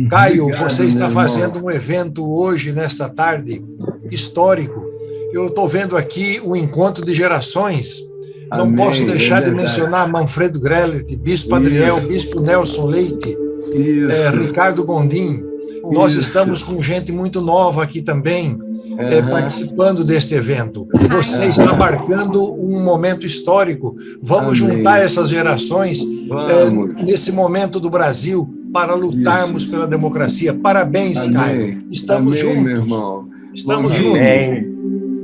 Caio, Obrigado, você está meu fazendo irmão. um evento hoje, nesta tarde, histórico. Eu estou vendo aqui o encontro de gerações. Não posso Amém, é deixar de verdade. mencionar Manfredo Grellert, Bispo Adriel, Isso, Bispo Nelson Leite, isso. Ricardo Gondim. Nós estamos Isso. com gente muito nova aqui também, Aham, participando deste evento. Você está aham. marcando um momento histórico. Vamos juntar Amém. essas gerações Vamos. nesse momento do Brasil para Isso. lutarmos pela democracia. Parabéns, Caio. Amém. Estamos Amém, meu juntos. irmão. Estamos juntos. Gondim, Amém.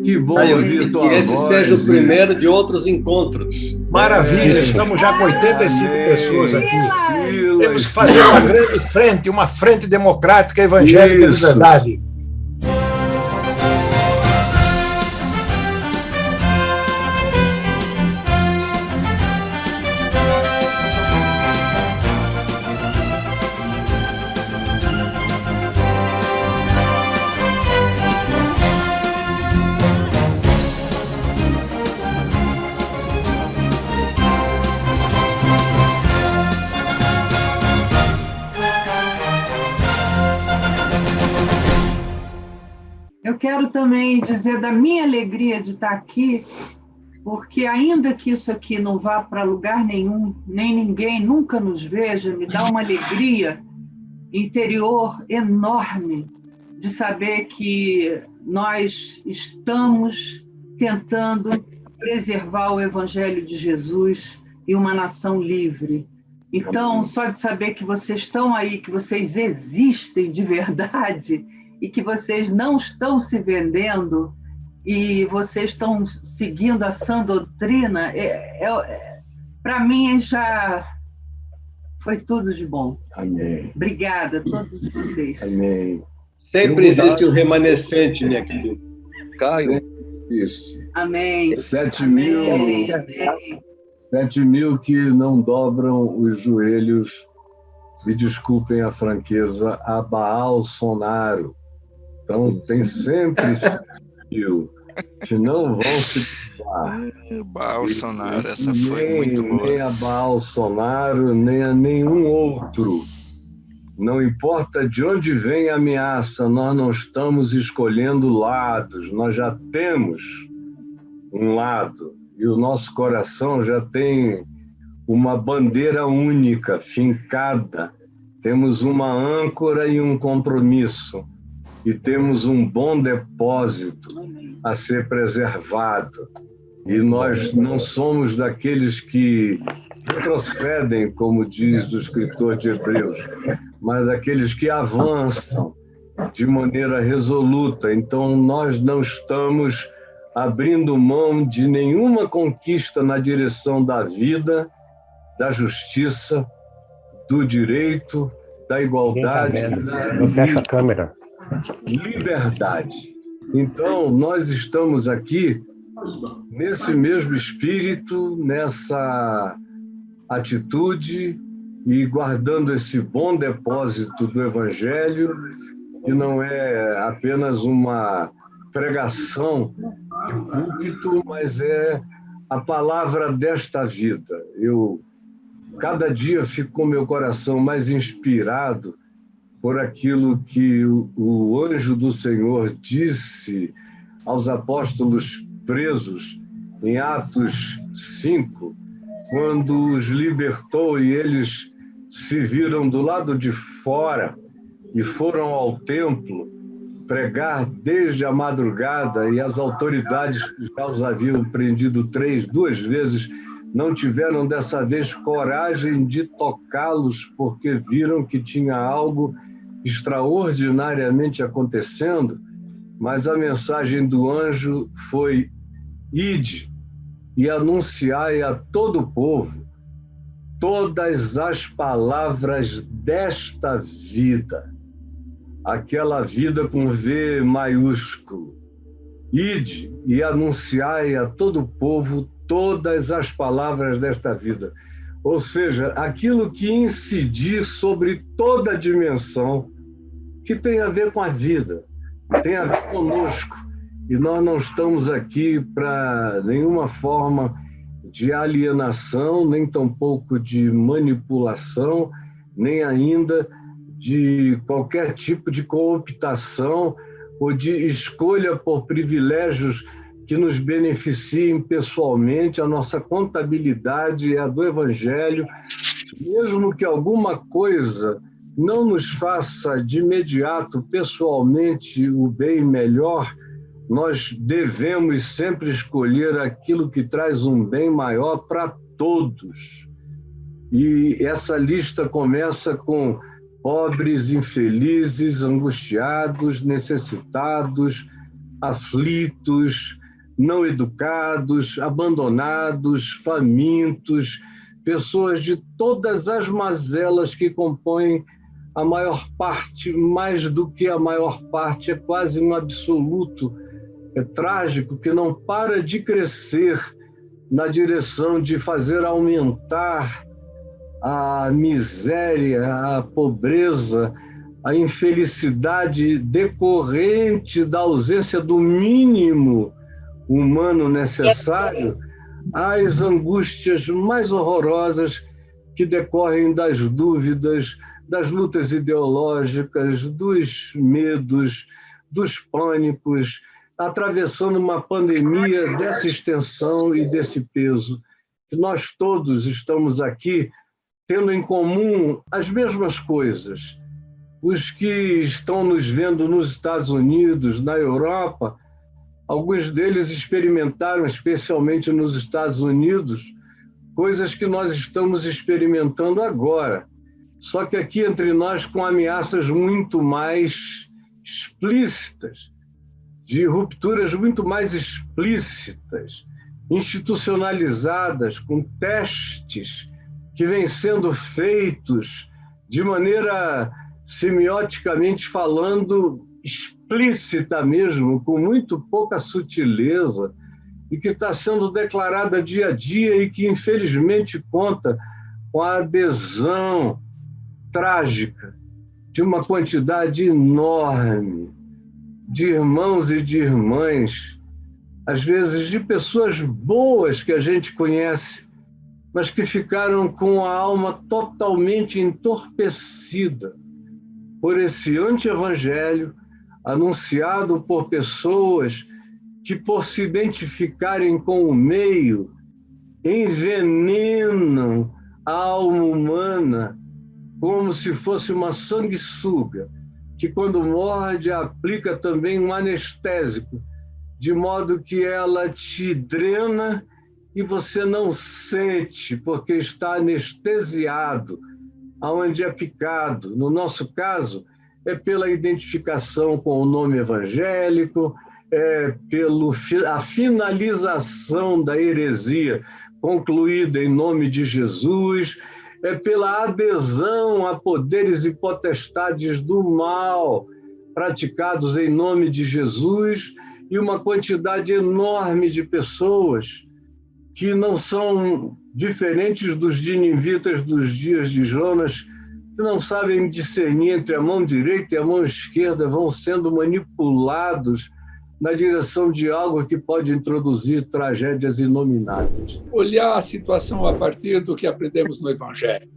que bom Caio, ouvir que tua esse seja o voz. primeiro de outros encontros. Maravilha, Isso. estamos já com 85 pessoas Amém. aqui. Temos Filas, que fazer uma filas. grande frente, uma frente democrática evangélica de Isso. verdade. Eu quero também dizer da minha alegria de estar aqui, porque ainda que isso aqui não vá para lugar nenhum, nem ninguém nunca nos veja, me dá uma alegria interior enorme de saber que nós estamos tentando preservar o Evangelho de Jesus e uma nação livre. Então, só de saber que vocês estão aí, que vocês existem de verdade e que vocês não estão se vendendo e vocês estão seguindo a sã doutrina, para mim já foi tudo de bom. Amém. Obrigada a todos vocês. Amém. Sempre existe um remanescente, minha querida. Caio, Isso. Amém. 7.000, Amém. 7.000 que não dobram os joelhos, me desculpem a franqueza, a Baal Sonaro. Então, tem sempre 7.000 que não vão se curvar. Bolsonaro, essa foi muito Nem boa. a Bolsonaro, nem a nenhum outro. Não importa de onde vem a ameaça, nós não estamos escolhendo lados, nós já temos um lado e o nosso coração já tem uma bandeira única, fincada. Temos uma âncora e um compromisso e temos um bom depósito a ser preservado. E nós não somos daqueles que retrocedem, como diz o escritor de Hebreus, mas daqueles que avançam de maneira resoluta. Então, nós não estamos abrindo mão de nenhuma conquista na direção da vida, da justiça, do direito, da igualdade, não fecha a câmera. liberdade. Então, nós estamos aqui nesse mesmo espírito, nessa atitude e guardando esse bom depósito do Evangelho, que não é apenas uma pregação de púlpito, mas é a palavra desta vida. Eu, cada dia, fico com meu coração mais inspirado por aquilo que o anjo do Senhor disse aos apóstolos presos em Atos 5, quando os libertou e eles se viram do lado de fora e foram ao templo pregar desde a madrugada, e as autoridades que já os haviam prendido duas vezes, não tiveram dessa vez coragem de tocá-los, porque viram que tinha algo extraordinariamente acontecendo, mas a mensagem do anjo foi: ide e anunciai a todo o povo todas as palavras desta vida, aquela vida com V maiúsculo. Ide e anunciai a todo o povo todas as palavras desta vida. Ou seja, aquilo que incidir sobre toda a dimensão que tem a ver com a vida, tem a ver conosco. E nós não estamos aqui para nenhuma forma de alienação, nem tampouco de manipulação, nem ainda de qualquer tipo de cooptação ou de escolha por privilégios que nos beneficiem pessoalmente. A nossa contabilidade é a do Evangelho. Mesmo que alguma coisa não nos faça de imediato, pessoalmente, o bem melhor, nós devemos sempre escolher aquilo que traz um bem maior para todos. E essa lista começa com pobres, infelizes, angustiados, necessitados, aflitos, não educados, abandonados, famintos, pessoas de todas as mazelas que compõem a maior parte, mais do que a maior parte, é quase um absoluto, é trágico, que não para de crescer na direção de fazer aumentar a miséria, a pobreza, a infelicidade decorrente da ausência do mínimo humano necessário, às angústias mais horrorosas que decorrem das dúvidas, das lutas ideológicas, dos medos, dos pânicos, atravessando uma pandemia dessa extensão e desse peso. Nós todos estamos aqui tendo em comum as mesmas coisas. Os que estão nos vendo nos Estados Unidos, na Europa, alguns deles experimentaram, especialmente nos Estados Unidos, coisas que nós estamos experimentando agora. Só que aqui entre nós com ameaças muito mais explícitas, de rupturas muito mais explícitas, institucionalizadas, com testes que vêm sendo feitos de maneira, semioticamente falando, explícita mesmo, com muito pouca sutileza, e que está sendo declarada dia a dia e que, infelizmente, conta com a adesão trágica de uma quantidade enorme de irmãos e de irmãs, às vezes de pessoas boas que a gente conhece, mas que ficaram com a alma totalmente entorpecida por esse anti-evangelho anunciado por pessoas que, por se identificarem com o meio, envenenam a alma humana como se fosse uma sanguessuga, que quando morde aplica também um anestésico, de modo que ela te drena e você não sente, porque está anestesiado aonde é picado. No nosso caso, é pela identificação com o nome evangélico, é pela finalização da heresia concluída em nome de Jesus, é pela adesão a poderes e potestades do mal praticados em nome de Jesus, e uma quantidade enorme de pessoas que não são diferentes dos ninivitas dos dias de Jonas, que não sabem discernir entre a mão direita e a mão esquerda, vão sendo manipulados na direção de algo que pode introduzir tragédias inomináveis. Olhar a situação a partir do que aprendemos no Evangelho.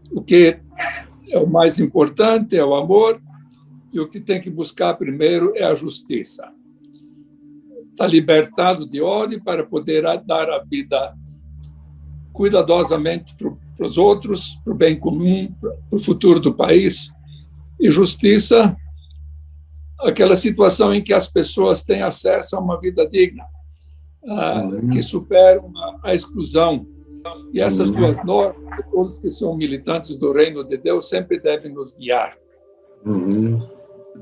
O que é o mais importante é o amor, e o que tem que buscar primeiro é a justiça. Está libertado de ódio para poder dar a vida cuidadosamente para os outros, para o bem comum, para o futuro do país. E justiça, aquela situação em que as pessoas têm acesso a uma vida digna, que superam a exclusão. E essas duas normas, todos que são militantes do reino de Deus, sempre devem nos guiar.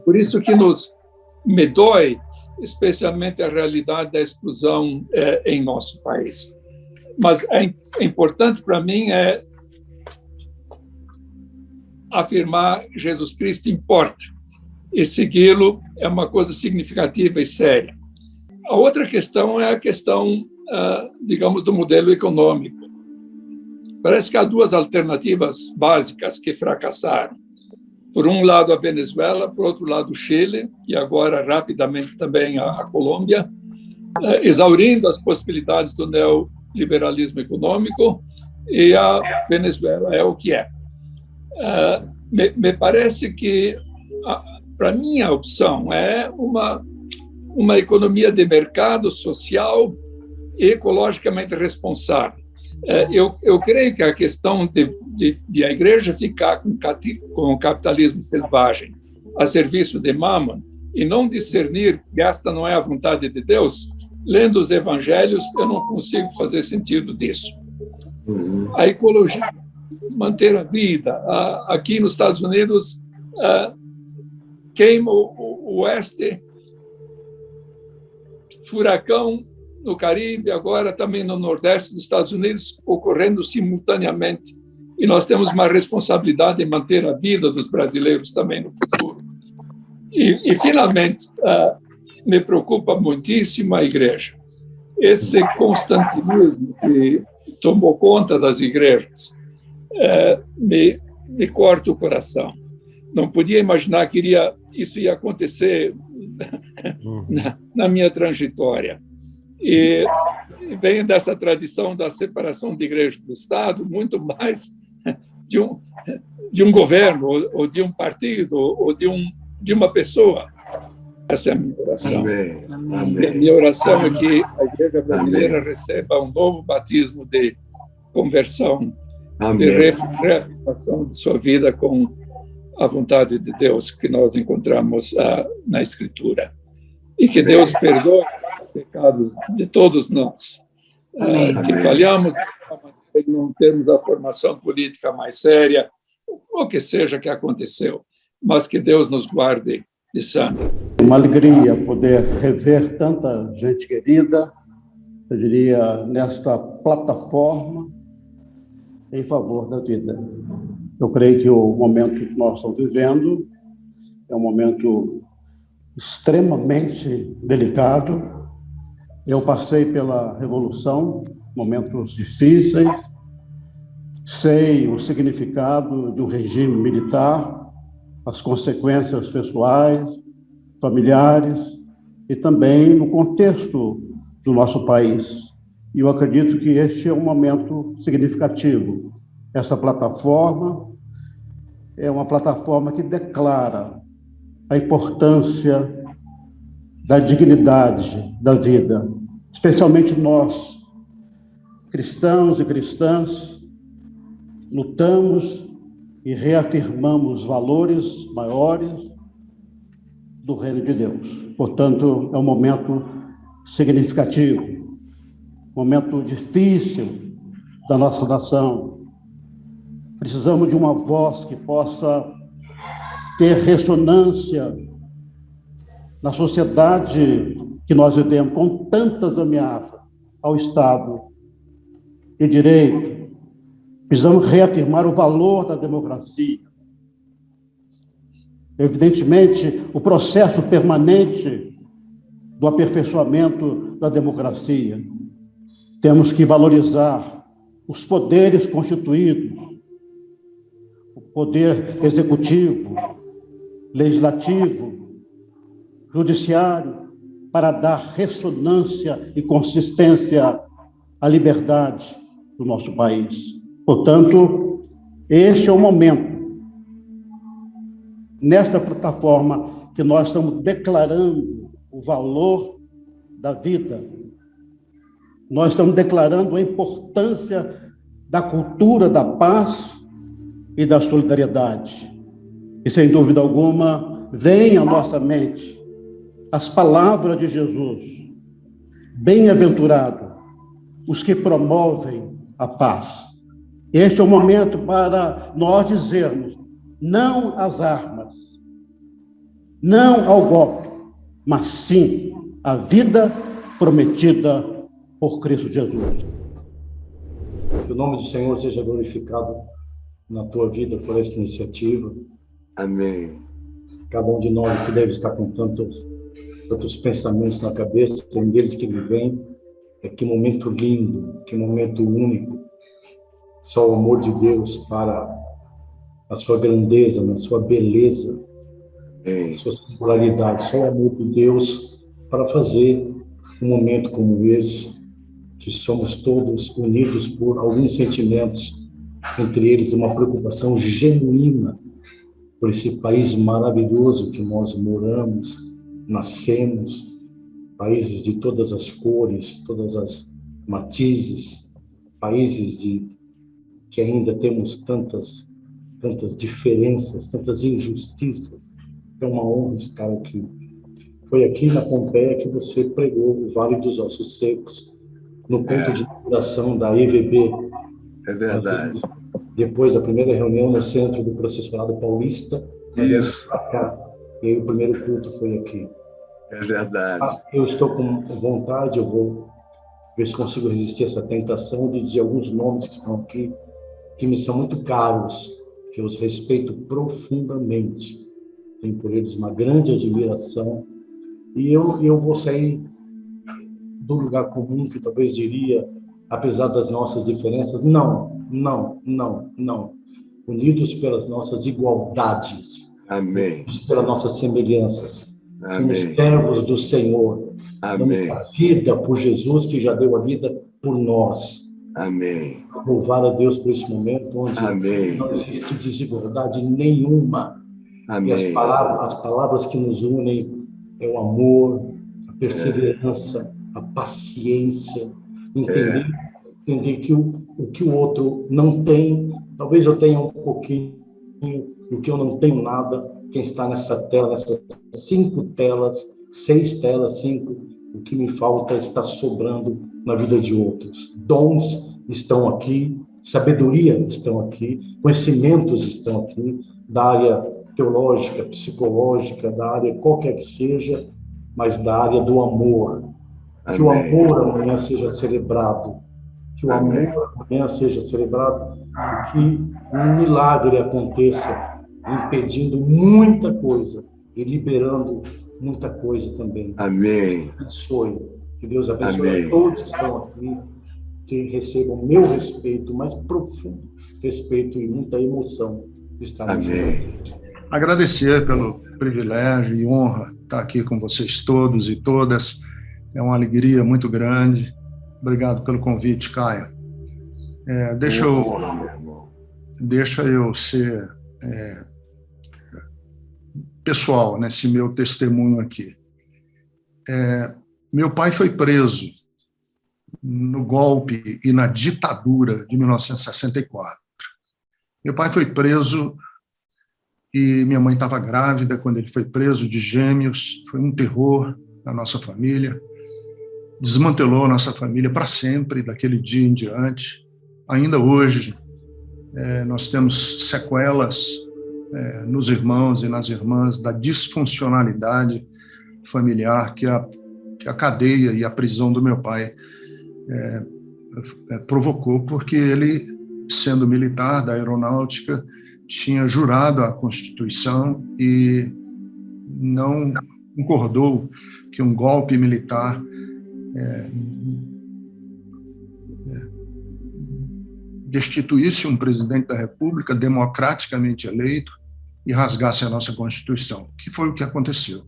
Por isso que me dói especialmente a realidade da exclusão em nosso país. Mas é importante para mim afirmar que Jesus Cristo importa, e segui-lo é uma coisa significativa e séria. A outra questão é a questão, digamos, do modelo econômico. Parece que há duas alternativas básicas que fracassaram. Por um lado, a Venezuela, por outro lado, o Chile, e agora, rapidamente, também a Colômbia, exaurindo as possibilidades do neoliberalismo econômico, e a Venezuela é o que é. Me parece que, para mim, a opção é uma economia de mercado social e ecologicamente responsável. Eu creio que a questão de a igreja ficar com o capitalismo selvagem a serviço de Mammon e não discernir que esta não é a vontade de Deus, lendo os evangelhos, eu não consigo fazer sentido disso. A ecologia, manter a vida. Aqui nos Estados Unidos, queima o oeste, furacão no Caribe, agora também no Nordeste dos Estados Unidos, ocorrendo simultaneamente. E nós temos uma responsabilidade em manter a vida dos brasileiros também no futuro. E finalmente, me preocupa muitíssimo a igreja. Esse constantinismo que tomou conta das igrejas me corta o coração. Não podia imaginar que isso ia acontecer na minha trajetória. E vem dessa tradição da separação de igreja do Estado, muito mais de um governo, ou de um partido, ou de uma pessoa. Essa é a minha oração. Amém. A minha oração é que a igreja brasileira receba um novo batismo de conversão, de reafirmação de sua vida com a vontade de Deus que nós encontramos na Escritura. E que Deus perdoe os pecados de todos nós, que falhamos em não termos a formação política mais séria, o que seja que aconteceu, mas que Deus nos guarde de sangue. Uma alegria poder rever tanta gente querida, eu diria, nesta plataforma em favor da vida. Eu creio que o momento que nós estamos vivendo é um momento extremamente delicado. Eu passei pela Revolução, momentos difíceis, sei o significado de um regime militar, as consequências pessoais, familiares e também no contexto do nosso país. E eu acredito que este é um momento significativo. Essa plataforma é uma plataforma que declara a importância da dignidade da vida, especialmente nós, cristãos e cristãs, lutamos e reafirmamos valores maiores do reino de Deus. Portanto, é um momento significativo, um momento difícil da nossa nação. Precisamos de uma voz que possa ter ressonância na sociedade que nós vivemos, com tantas ameaças ao Estado e direito. Precisamos reafirmar o valor da democracia. Evidentemente, o processo permanente do aperfeiçoamento da democracia. Temos que valorizar os poderes constituídos, o poder executivo, legislativo, judiciário, para dar ressonância e consistência à liberdade do nosso país. Portanto, este é o momento, nesta plataforma, que nós estamos declarando o valor da vida. Nós estamos declarando a importância da cultura da paz e da solidariedade. E, sem dúvida alguma, vem à nossa mente as palavras de Jesus: bem-aventurado os que promovem a paz. Este é o momento para nós dizermos não às armas, não ao golpe, mas sim à vida prometida por Cristo Jesus. Que o nome do Senhor seja glorificado na tua vida por essa iniciativa. Amém. Cada um de nós que deve estar com tantos pensamentos na cabeça, tem deles que me vem. Que momento lindo, que momento único. Só o amor de Deus para a sua grandeza, na sua beleza, a sua singularidade. Só o amor de Deus para fazer um momento como esse, que somos todos unidos por alguns sentimentos entre eles uma preocupação genuína por esse país maravilhoso que nós moramos, nascemos, países de todas as cores, todas as matizes, países que ainda temos tantas diferenças, tantas injustiças. É uma honra estar aqui. Foi aqui na Pompeia que você pregou o Vale dos Ossos Secos, no ponto de inauguração da EVB. É verdade. Depois da primeira reunião no Centro do Processorado Paulista, isso. E aí o primeiro culto foi aqui. É verdade. Eu estou com vontade, eu vou ver se consigo resistir a essa tentação de dizer alguns nomes que estão aqui, que me são muito caros, que eu os respeito profundamente. Tenho por eles uma grande admiração. E eu vou sair do lugar comum, que talvez diria, apesar das nossas diferenças, não. Unidos pelas nossas igualdades. Amém. Unidos pelas nossas semelhanças. Amém. Somos servos do Senhor. Amém. Damos a vida por Jesus, que já deu a vida por nós. Amém. Louvar a Deus por esse momento onde Amém. não existe desigualdade nenhuma. Amém. E as palavras que nos unem é o amor, a perseverança, a paciência, entender que o que o outro não tem, talvez eu tenha um pouquinho, o que eu não tenho nada. Quem está nessa tela, nessas 5 telas, 6 telas, 5, o que me falta está sobrando na vida de outros. Dons estão aqui, sabedoria estão aqui, conhecimentos estão aqui, da área teológica, psicológica, da área qualquer que seja, mas da área do amor. Amém. Que o amor amanhã seja celebrado, que o amor amanhã seja celebrado, e que um milagre aconteça, impedindo muita coisa e liberando muita coisa também. Amém. Abençoe. Que Deus abençoe Amém. a todos que estão aqui, que recebam meu respeito, mais profundo respeito e muita emoção de estar Amém. Agradecer pelo privilégio e honra estar aqui com vocês todos e todas. É uma alegria muito grande. Obrigado pelo convite, Caio. Deixa eu ser pessoal nesse meu testemunho aqui. Meu pai foi preso no golpe e na ditadura de 1964. Meu pai foi preso e minha mãe estava grávida quando ele foi preso, de gêmeos. Foi um terror na nossa família. Desmantelou a nossa família para sempre, daquele dia em diante. Ainda hoje, nós temos sequelas nos irmãos e nas irmãs da disfuncionalidade familiar que a cadeia e a prisão do meu pai provocou, porque ele, sendo militar da aeronáutica, tinha jurado a Constituição e não concordou que um golpe militar destituísse um presidente da República democraticamente eleito e rasgasse a nossa Constituição, que foi o que aconteceu.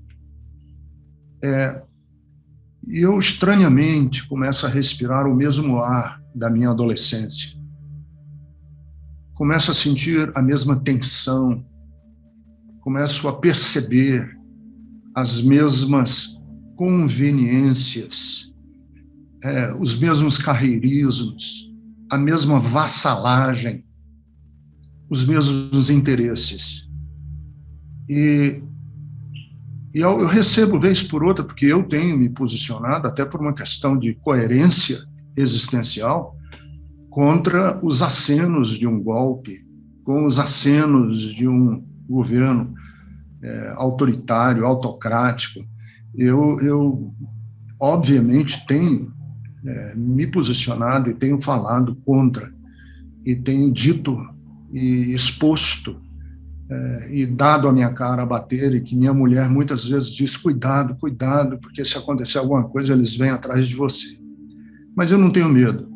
E eu, estranhamente, começo a respirar o mesmo ar da minha adolescência. Começo a sentir a mesma tensão, começo a perceber as mesmas conveniências, os mesmos carreirismos, a mesma vassalagem, os mesmos interesses. E eu recebo vez por outra, porque eu tenho me posicionado, até por uma questão de coerência existencial, contra os acenos de um golpe, com os acenos de um governo autoritário, autocrático. Eu obviamente, tenho me posicionado e tenho falado contra, e tenho dito e exposto e dado a minha cara a bater, e que minha mulher muitas vezes diz: cuidado, cuidado, porque se acontecer alguma coisa, eles vêm atrás de você. Mas eu não tenho medo.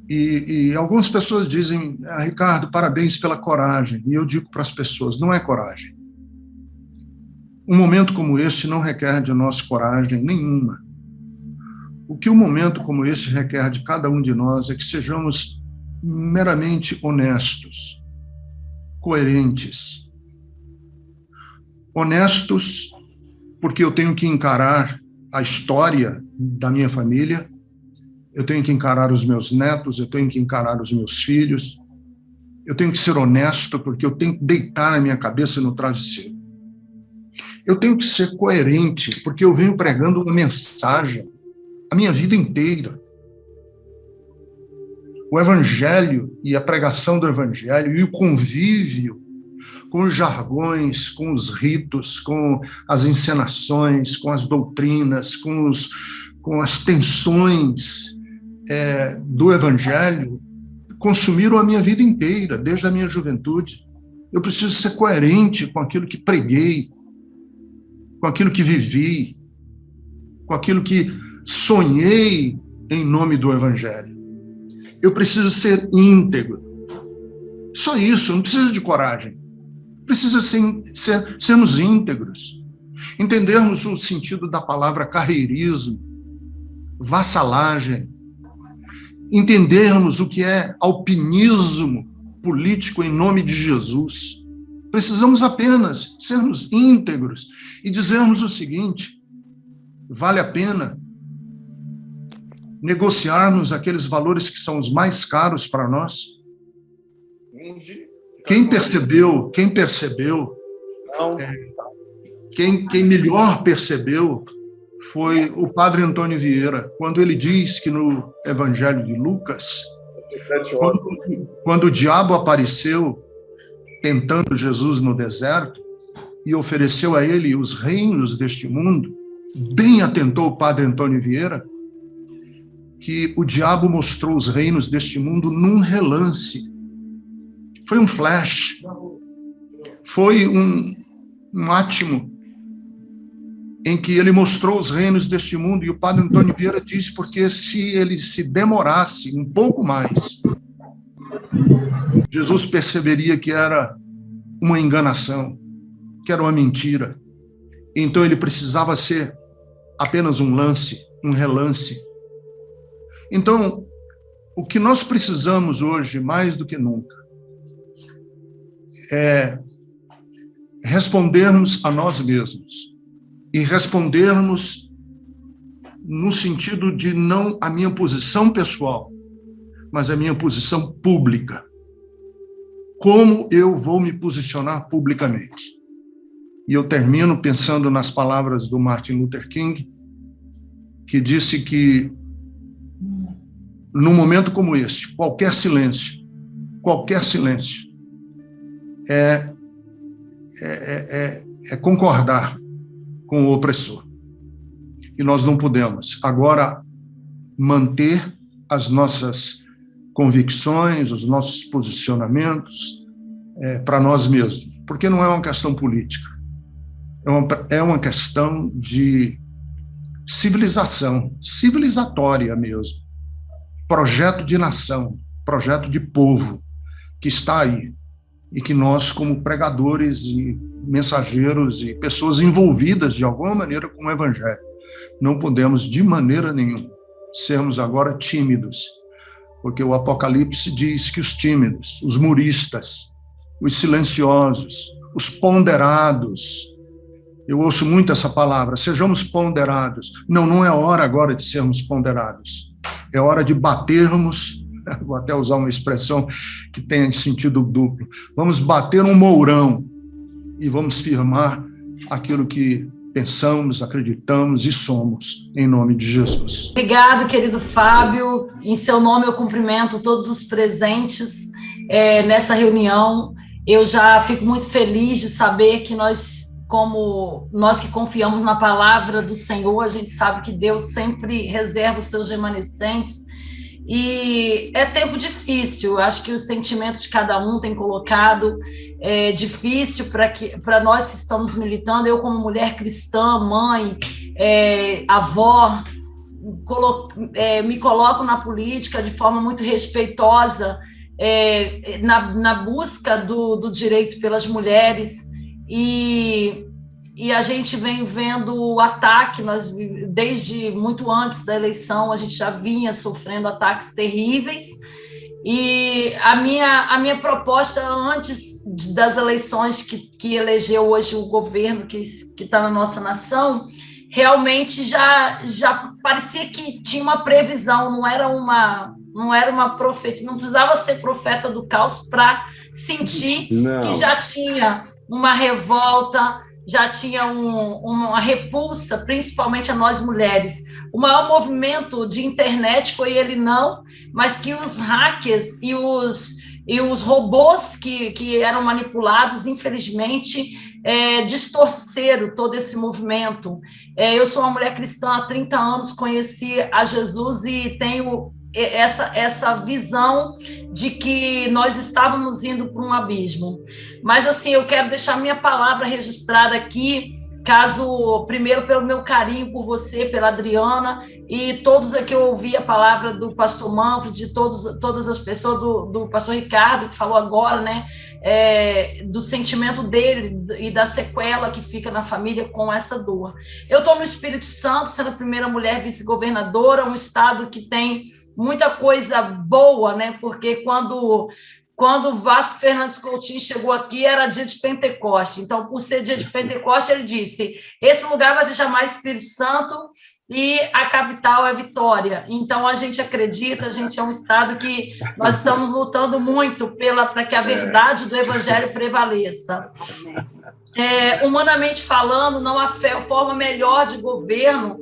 E algumas pessoas dizem: Ricardo, parabéns pela coragem. E eu digo para as pessoas: não é coragem. Um momento como este não requer de nós coragem nenhuma. O que um momento como este requer de cada um de nós é que sejamos meramente honestos, coerentes. Honestos porque eu tenho que encarar a história da minha família, eu tenho que encarar os meus netos, eu tenho que encarar os meus filhos, eu tenho que ser honesto porque eu tenho que deitar a minha cabeça no travesseiro. Eu tenho que ser coerente porque eu venho pregando uma mensagem a minha vida inteira. O Evangelho e a pregação do Evangelho e o convívio com os jargões, com os ritos, com as encenações, com as doutrinas, com as tensões do Evangelho, consumiram a minha vida inteira, desde a minha juventude. Eu preciso ser coerente com aquilo que preguei, com aquilo que vivi, com aquilo que sonhei em nome do Evangelho. Eu preciso ser íntegro. Só isso, não precisa de coragem. Precisa sermos íntegros. Entendermos o sentido da palavra carreirismo, vassalagem. Entendermos o que é alpinismo político em nome de Jesus. Precisamos apenas sermos íntegros e dizermos o seguinte: vale a pena negociarmos aqueles valores que são os mais caros para nós? Quem percebeu, quem melhor percebeu foi o padre Antônio Vieira, quando ele diz que no Evangelho de Lucas, quando o diabo apareceu tentando Jesus no deserto e ofereceu a ele os reinos deste mundo, bem atentou o padre Antônio Vieira, que o diabo mostrou os reinos deste mundo num relance. Foi um flash, foi um átimo em que ele mostrou os reinos deste mundo, e o padre Antônio Vieira disse porque se ele se demorasse um pouco mais, Jesus perceberia que era uma enganação, que era uma mentira. Então ele precisava ser apenas um lance, um relance. Então, o que nós precisamos hoje, mais do que nunca, é respondermos a nós mesmos. E respondermos no sentido de não a minha posição pessoal, mas a minha posição pública. Como eu vou me posicionar publicamente? E eu termino pensando nas palavras do Martin Luther King, que disse que, num momento como este, qualquer silêncio é concordar com o opressor. E nós não podemos agora manter as nossas convicções, os nossos posicionamentos para nós mesmos, porque não é uma questão política, é uma questão de civilização, civilizatória mesmo, projeto de nação, projeto de povo que está aí, e que nós, como pregadores e mensageiros e pessoas envolvidas de alguma maneira com o Evangelho, não podemos de maneira nenhuma sermos agora tímidos, porque o Apocalipse diz que os tímidos, os muristas, os silenciosos, os ponderados, eu ouço muito essa palavra, sejamos ponderados. Não é hora agora de sermos ponderados, é hora de batermos, vou até usar uma expressão que tenha sentido duplo, vamos bater um mourão e vamos firmar aquilo que pensamos, acreditamos e somos, em nome de Jesus. Obrigado, querido Fábio. Em seu nome eu cumprimento todos os presentes nessa reunião. Eu já fico muito feliz de saber que como nós que confiamos na palavra do Senhor, a gente sabe que Deus sempre reserva os seus remanescentes. E é tempo difícil, acho que os sentimentos de cada um tem colocado, difícil para nós que estamos militando. Eu, como mulher cristã, mãe, avó, me coloco na política de forma muito respeitosa, na busca do direito pelas mulheres, e a gente vem vendo o ataque, desde muito antes da eleição, a gente já vinha sofrendo ataques terríveis, E a minha proposta, antes das eleições que elegeu hoje o governo que está na nossa nação, realmente já parecia que tinha uma previsão, não era uma profecia, não precisava ser profeta do caos para sentir que já tinha uma revolta, já tinha uma repulsa, principalmente a nós mulheres. O maior movimento de internet foi ele não, mas que os hackers e os robôs que eram manipulados, infelizmente, distorceram todo esse movimento. Eu sou uma mulher cristã há 30 anos, conheci a Jesus e tenho essa visão de que nós estávamos indo para um abismo. Mas, assim, eu quero deixar minha palavra registrada aqui, primeiro pelo meu carinho por você, pela Adriana, e todos aqui eu ouvi a palavra do pastor Manfred, de todas as pessoas, do pastor Ricardo, que falou agora, né, do sentimento dele e da sequela que fica na família com essa dor. Eu estou no Espírito Santo, sendo a primeira mulher vice-governadora, um estado que tem muita coisa boa, né, porque quando Vasco Fernandes Coutinho chegou aqui, era dia de Pentecoste. Então, por ser dia de Pentecoste, ele disse, esse lugar vai se chamar Espírito Santo e a capital é Vitória. Então, a gente acredita, a gente é um estado que nós estamos lutando muito para que a verdade do evangelho prevaleça. Humanamente falando, não há forma melhor de governo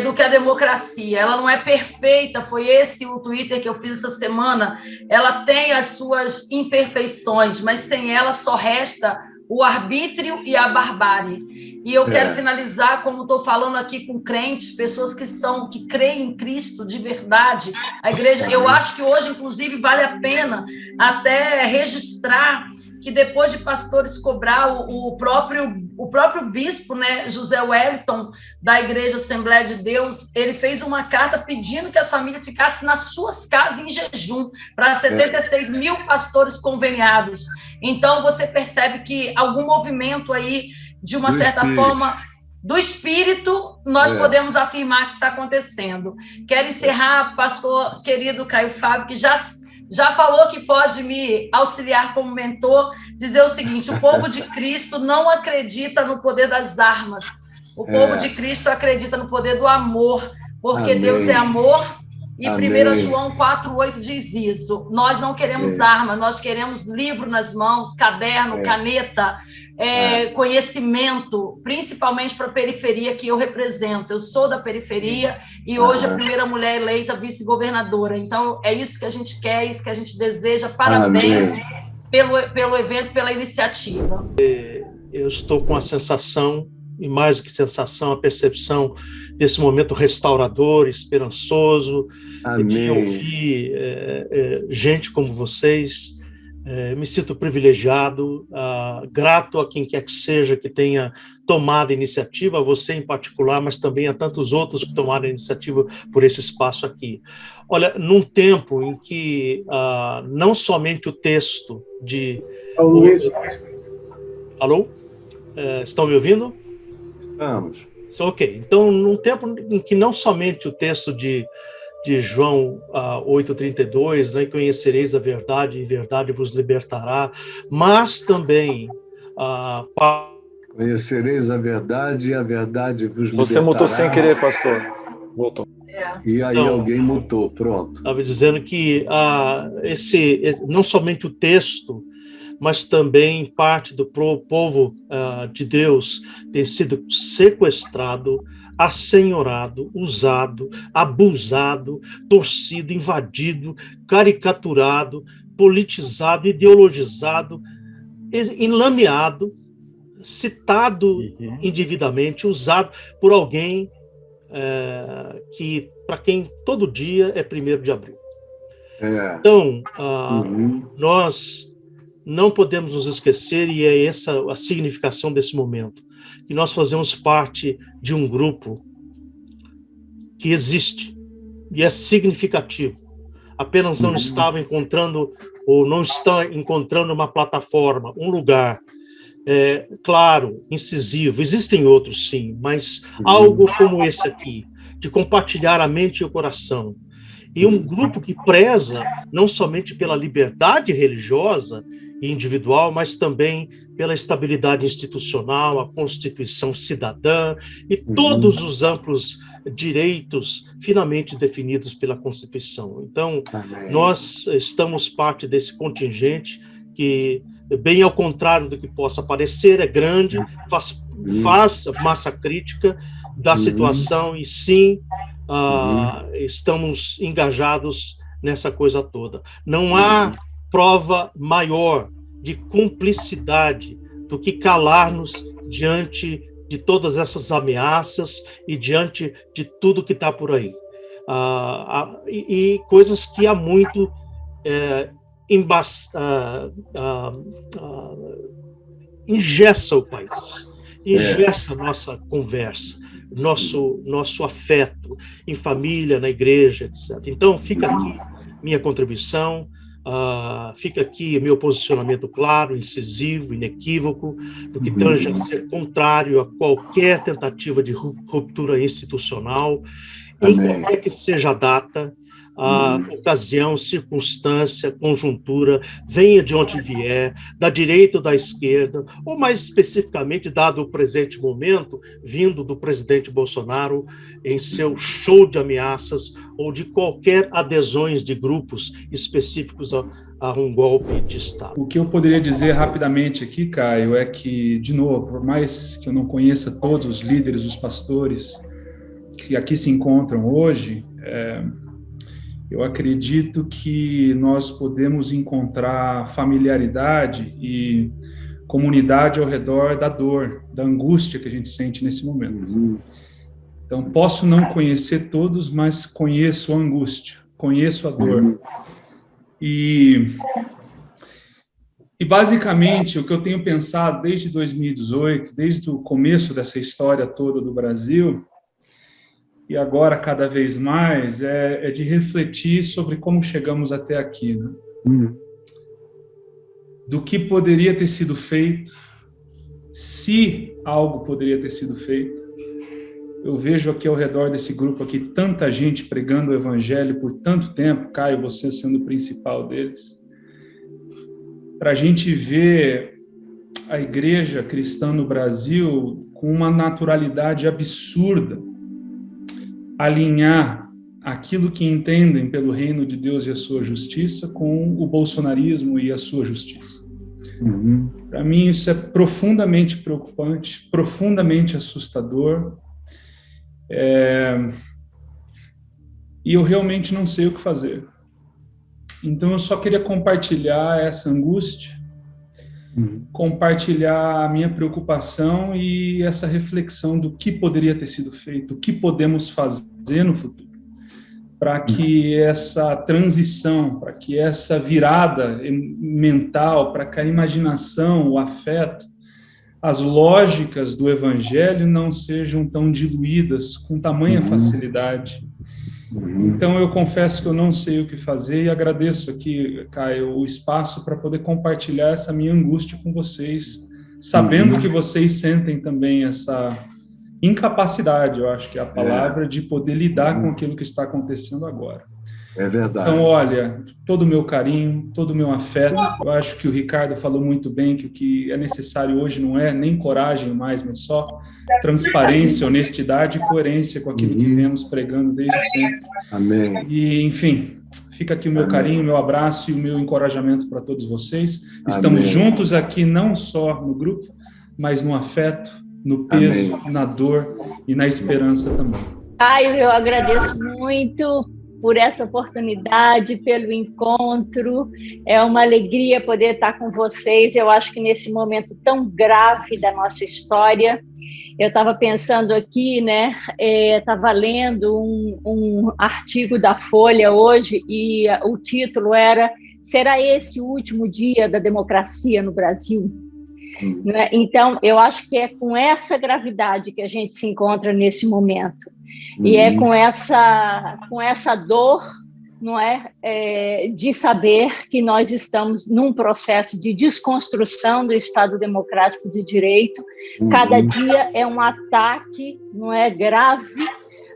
do que a democracia. Ela não é perfeita, foi esse o Twitter que eu fiz essa semana. Ela tem as suas imperfeições, mas sem ela só resta o arbítrio e a barbárie. E eu quero finalizar, como estou falando aqui com crentes, pessoas que creem em Cristo de verdade. A igreja, eu acho que hoje, inclusive, vale a pena até registrar que depois de pastores cobrar o próprio bispo, né, José Wellington, da Igreja Assembleia de Deus, ele fez uma carta pedindo que as famílias ficassem nas suas casas em jejum, para 76 mil pastores conveniados. Então, você percebe que algum movimento aí, de uma certa forma, do Espírito, nós podemos afirmar que está acontecendo. Quero encerrar, pastor querido Caio Fábio, que já falou que pode me auxiliar como mentor, dizer o seguinte: o povo de Cristo não acredita no poder das armas. O povo de Cristo acredita no poder do amor, porque Amém. Deus é amor, e Amém. 1 João 4,8 diz isso. Nós não queremos armas, nós queremos livro nas mãos, caderno, caneta, conhecimento, principalmente para a periferia que eu represento. Eu sou da periferia e hoje a primeira mulher eleita vice-governadora. Então, é isso que a gente quer, é isso que a gente deseja. Parabéns pelo evento, pela iniciativa. Eu estou com a sensação, e mais do que sensação, a percepção desse momento restaurador, esperançoso, de ouvir gente como vocês. Me sinto privilegiado, grato a quem quer que seja que tenha tomado a iniciativa, a você em particular, mas também a tantos outros que tomaram a iniciativa por esse espaço aqui. Olha, num tempo em que não somente o texto de... Alô? Estão me ouvindo? Estamos. Ok, então, num tempo em que não somente o texto de João 8,32, né, conhecereis a verdade e a verdade vos libertará, mas também... Conhecereis a verdade e a verdade vos libertará. Você mutou sem querer, pastor. Voltou. E aí então, alguém mutou, pronto. Estava dizendo que não somente o texto, mas também parte do povo de Deus tem sido sequestrado, assenhorado, usado, abusado, torcido, invadido, caricaturado, politizado, ideologizado, enlameado, citado indevidamente, usado por alguém para quem todo dia é 1º de abril. Então, nós não podemos nos esquecer, e é essa a significação desse momento, que nós fazemos parte de um grupo que existe e é significativo. Apenas não estava encontrando, ou não está encontrando uma plataforma, um lugar, claro, incisivo. Existem outros, sim, mas algo como esse aqui, de compartilhar a mente e o coração, e um grupo que preza não somente pela liberdade religiosa e individual, mas também pela estabilidade institucional, a Constituição cidadã e todos os amplos direitos finalmente definidos pela Constituição. Então, nós estamos parte desse contingente que, bem ao contrário do que possa parecer, é grande, faz massa crítica da situação e, sim, estamos engajados nessa coisa toda. Não há prova maior de cumplicidade do que calar-nos diante de todas essas ameaças e diante de tudo que está por aí. E coisas que há muito engessa o país, engessa a nossa conversa, nosso afeto em família, na igreja, etc. Então, fica aqui minha contribuição, fica aqui meu posicionamento claro, incisivo, inequívoco, do que tange a ser contrário a qualquer tentativa de ruptura institucional, em qualquer que seja a data, a ocasião, circunstância, conjuntura, venha de onde vier, da direita ou da esquerda, ou mais especificamente, dado o presente momento, vindo do presidente Bolsonaro em seu show de ameaças ou de qualquer adesões de grupos específicos a um golpe de Estado. O que eu poderia dizer rapidamente aqui, Caio, é que, de novo, por mais que eu não conheça todos os líderes, os pastores que aqui se encontram hoje, eu acredito que nós podemos encontrar familiaridade e comunidade ao redor da dor, da angústia que a gente sente nesse momento. Então, posso não conhecer todos, mas conheço a angústia, conheço a dor. E basicamente, o que eu tenho pensado desde 2018, desde o começo dessa história toda do Brasil, e agora cada vez mais, é de refletir sobre como chegamos até aqui, né? Do que poderia ter sido feito, se algo poderia ter sido feito. Eu vejo aqui ao redor desse grupo aqui tanta gente pregando o evangelho por tanto tempo, Caio, você sendo o principal deles, para a gente ver a igreja cristã no Brasil com uma naturalidade absurda, alinhar aquilo que entendem pelo reino de Deus e a sua justiça com o bolsonarismo e a sua justiça. Para mim isso é profundamente preocupante, profundamente assustador, e eu realmente não sei o que fazer. Então eu só queria compartilhar essa angústia, compartilhar a minha preocupação e essa reflexão do que poderia ter sido feito, o que podemos fazer no futuro, para que essa transição, para que essa virada mental, para que a imaginação, o afeto, as lógicas do evangelho não sejam tão diluídas com tamanha facilidade. Então, eu confesso que eu não sei o que fazer e agradeço aqui, Caio, o espaço para poder compartilhar essa minha angústia com vocês, sabendo que vocês sentem também essa incapacidade, eu acho que é a palavra, de poder lidar com aquilo que está acontecendo agora. É verdade. Então, olha, todo o meu carinho, todo o meu afeto, eu acho que o Ricardo falou muito bem que o que é necessário hoje não é nem coragem mais, mas só transparência, honestidade e coerência com aquilo que viemos pregando desde sempre. Amém. E, enfim, fica aqui o meu carinho, o meu abraço e o meu encorajamento para todos vocês. Estamos juntos aqui, não só no grupo, mas no afeto, no peso, na dor e na esperança também. Caio, eu agradeço muito por essa oportunidade, pelo encontro. É uma alegria poder estar com vocês. Eu acho que nesse momento tão grave da nossa história, eu estava pensando aqui, né? Estava lendo um artigo da Folha hoje e o título era: será esse o último dia da democracia no Brasil? Né? Então, eu acho que é com essa gravidade que a gente se encontra nesse momento. E é com essa dor, não é, de saber que nós estamos num processo de desconstrução do Estado Democrático de Direito. Cada dia é um ataque, não é, grave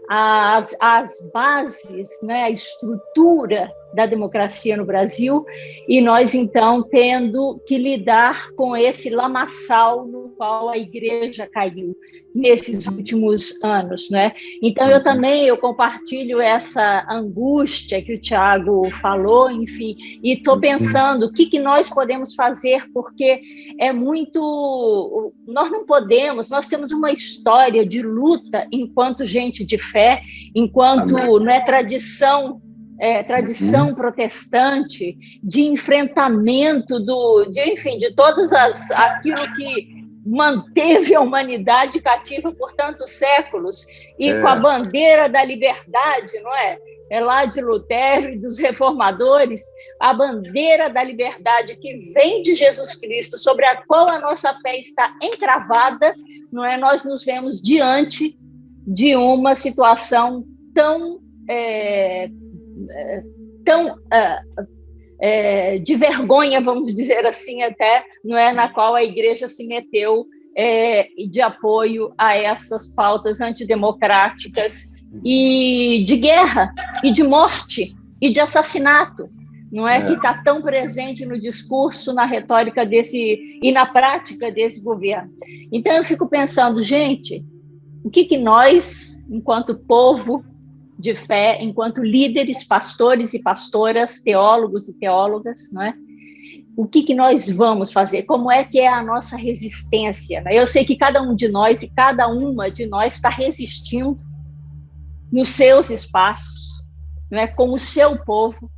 as bases, né, a estrutura da democracia no Brasil, e nós, então, tendo que lidar com esse lamaçal no qual a igreja caiu nesses últimos anos, né? Então, eu compartilho essa angústia que o Tiago falou, enfim, e estou pensando o que nós podemos fazer, porque é muito... Nós não podemos, nós temos uma história de luta enquanto gente de fé, enquanto não é tradição protestante, de enfrentamento de todas aquilo que manteve a humanidade cativa por tantos séculos, e com a bandeira da liberdade, não é? É lá de Lutero e dos reformadores, a bandeira da liberdade que vem de Jesus Cristo, sobre a qual a nossa fé está encravada, não é? Nós nos vemos diante de uma situação tão de vergonha, vamos dizer assim, até, não é, na qual a igreja se meteu de apoio a essas pautas antidemocráticas e de guerra, e de morte, e de assassinato, não é, que está tão presente no discurso, na retórica e na prática desse governo. Então, eu fico pensando, gente, o que nós, enquanto povo de fé, enquanto líderes, pastores e pastoras, teólogos e teólogas, não é? O que nós vamos fazer? Como é que é a nossa resistência? Né? Eu sei que cada um de nós e cada uma de nós está resistindo nos seus espaços, não é? Com o seu povo,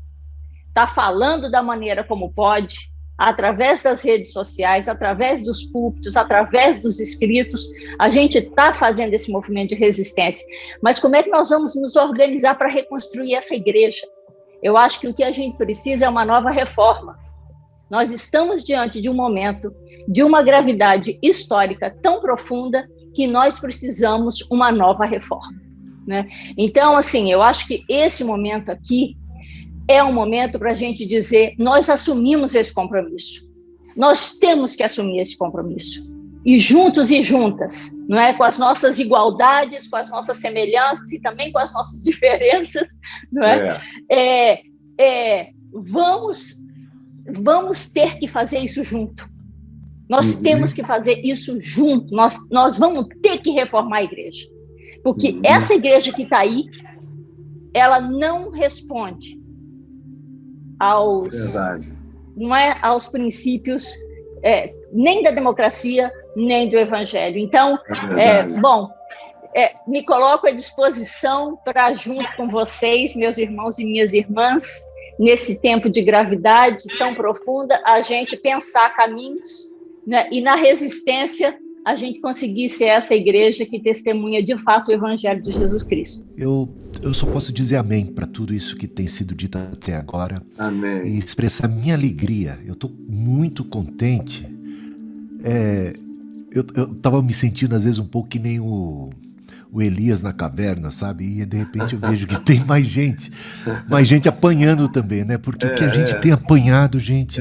está falando da maneira como pode, através das redes sociais, através dos púlpitos, através dos escritos, a gente está fazendo esse movimento de resistência. Mas como é que nós vamos nos organizar para reconstruir essa igreja? Eu acho que o que a gente precisa é uma nova reforma. Nós estamos diante de um momento, de uma gravidade histórica tão profunda, que nós precisamos uma nova reforma, né? Então, assim, eu acho que esse momento aqui é um momento para a gente dizer, nós assumimos esse compromisso. Nós temos que assumir esse compromisso. E juntos e juntas, não é? Com as nossas igualdades, com as nossas semelhanças e também com as nossas diferenças, não é? Vamos ter que fazer isso junto. Nós temos que fazer isso junto. Nós vamos ter que reformar a igreja. Porque essa igreja que está aí, ela não responde não é, aos princípios nem da democracia, nem do evangelho. Então, me coloco à disposição para, junto com vocês, meus irmãos e minhas irmãs, nesse tempo de gravidade tão profunda, a gente pensar caminhos, né, e na resistência a gente conseguir ser essa igreja que testemunha de fato o evangelho de Jesus Cristo. Eu só posso dizer amém para tudo isso que tem sido dito até agora. Amém. E expressar minha alegria. Eu estou muito contente. Eu estava me sentindo às vezes um pouco que nem o Elias na caverna, sabe? E de repente eu vejo que tem mais gente apanhando também, né? Porque o que a gente tem apanhado, gente...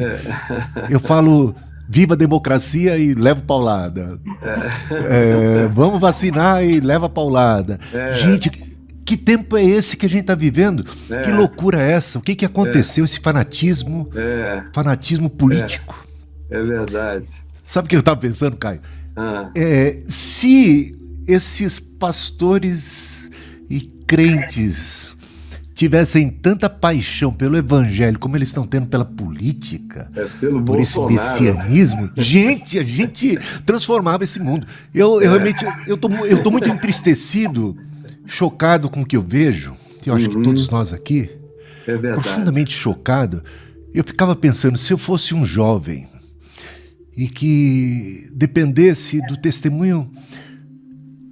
Eu falo... Viva a democracia e leva paulada. Vamos vacinar e leva paulada. Gente, que tempo é esse que a gente está vivendo? Que loucura é essa? O que aconteceu? Esse fanatismo político. É verdade. Sabe o que eu estava pensando, Caio? Se esses pastores e crentes tivessem tanta paixão pelo evangelho como eles estão tendo pela política, pelo por esse Bolsonaro. messianismo, a gente transformava esse mundo. Eu realmente tô muito entristecido, chocado com o que eu vejo, eu acho que todos nós aqui, profundamente chocado. Eu ficava pensando, se eu fosse um jovem e que dependesse do testemunho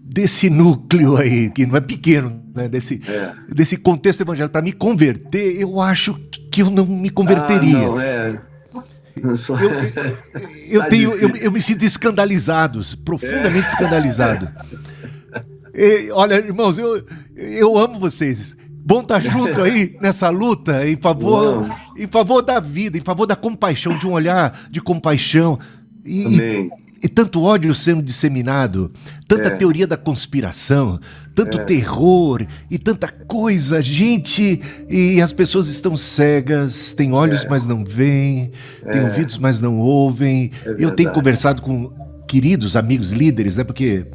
desse núcleo aí, que não é pequeno, né, desse contexto evangélico, para me converter, eu acho que eu não me converteria. Eu me sinto escandalizado, profundamente escandalizado. Olha, irmãos, eu amo vocês. Bom estar junto aí nessa luta em favor da vida, em favor da compaixão, de um olhar de compaixão. E tanto ódio sendo disseminado, tanta teoria da conspiração, tanto terror e tanta coisa, gente, e as pessoas estão cegas, têm olhos, mas não veem, têm ouvidos, mas não ouvem. Eu tenho conversado com queridos amigos líderes, né, porque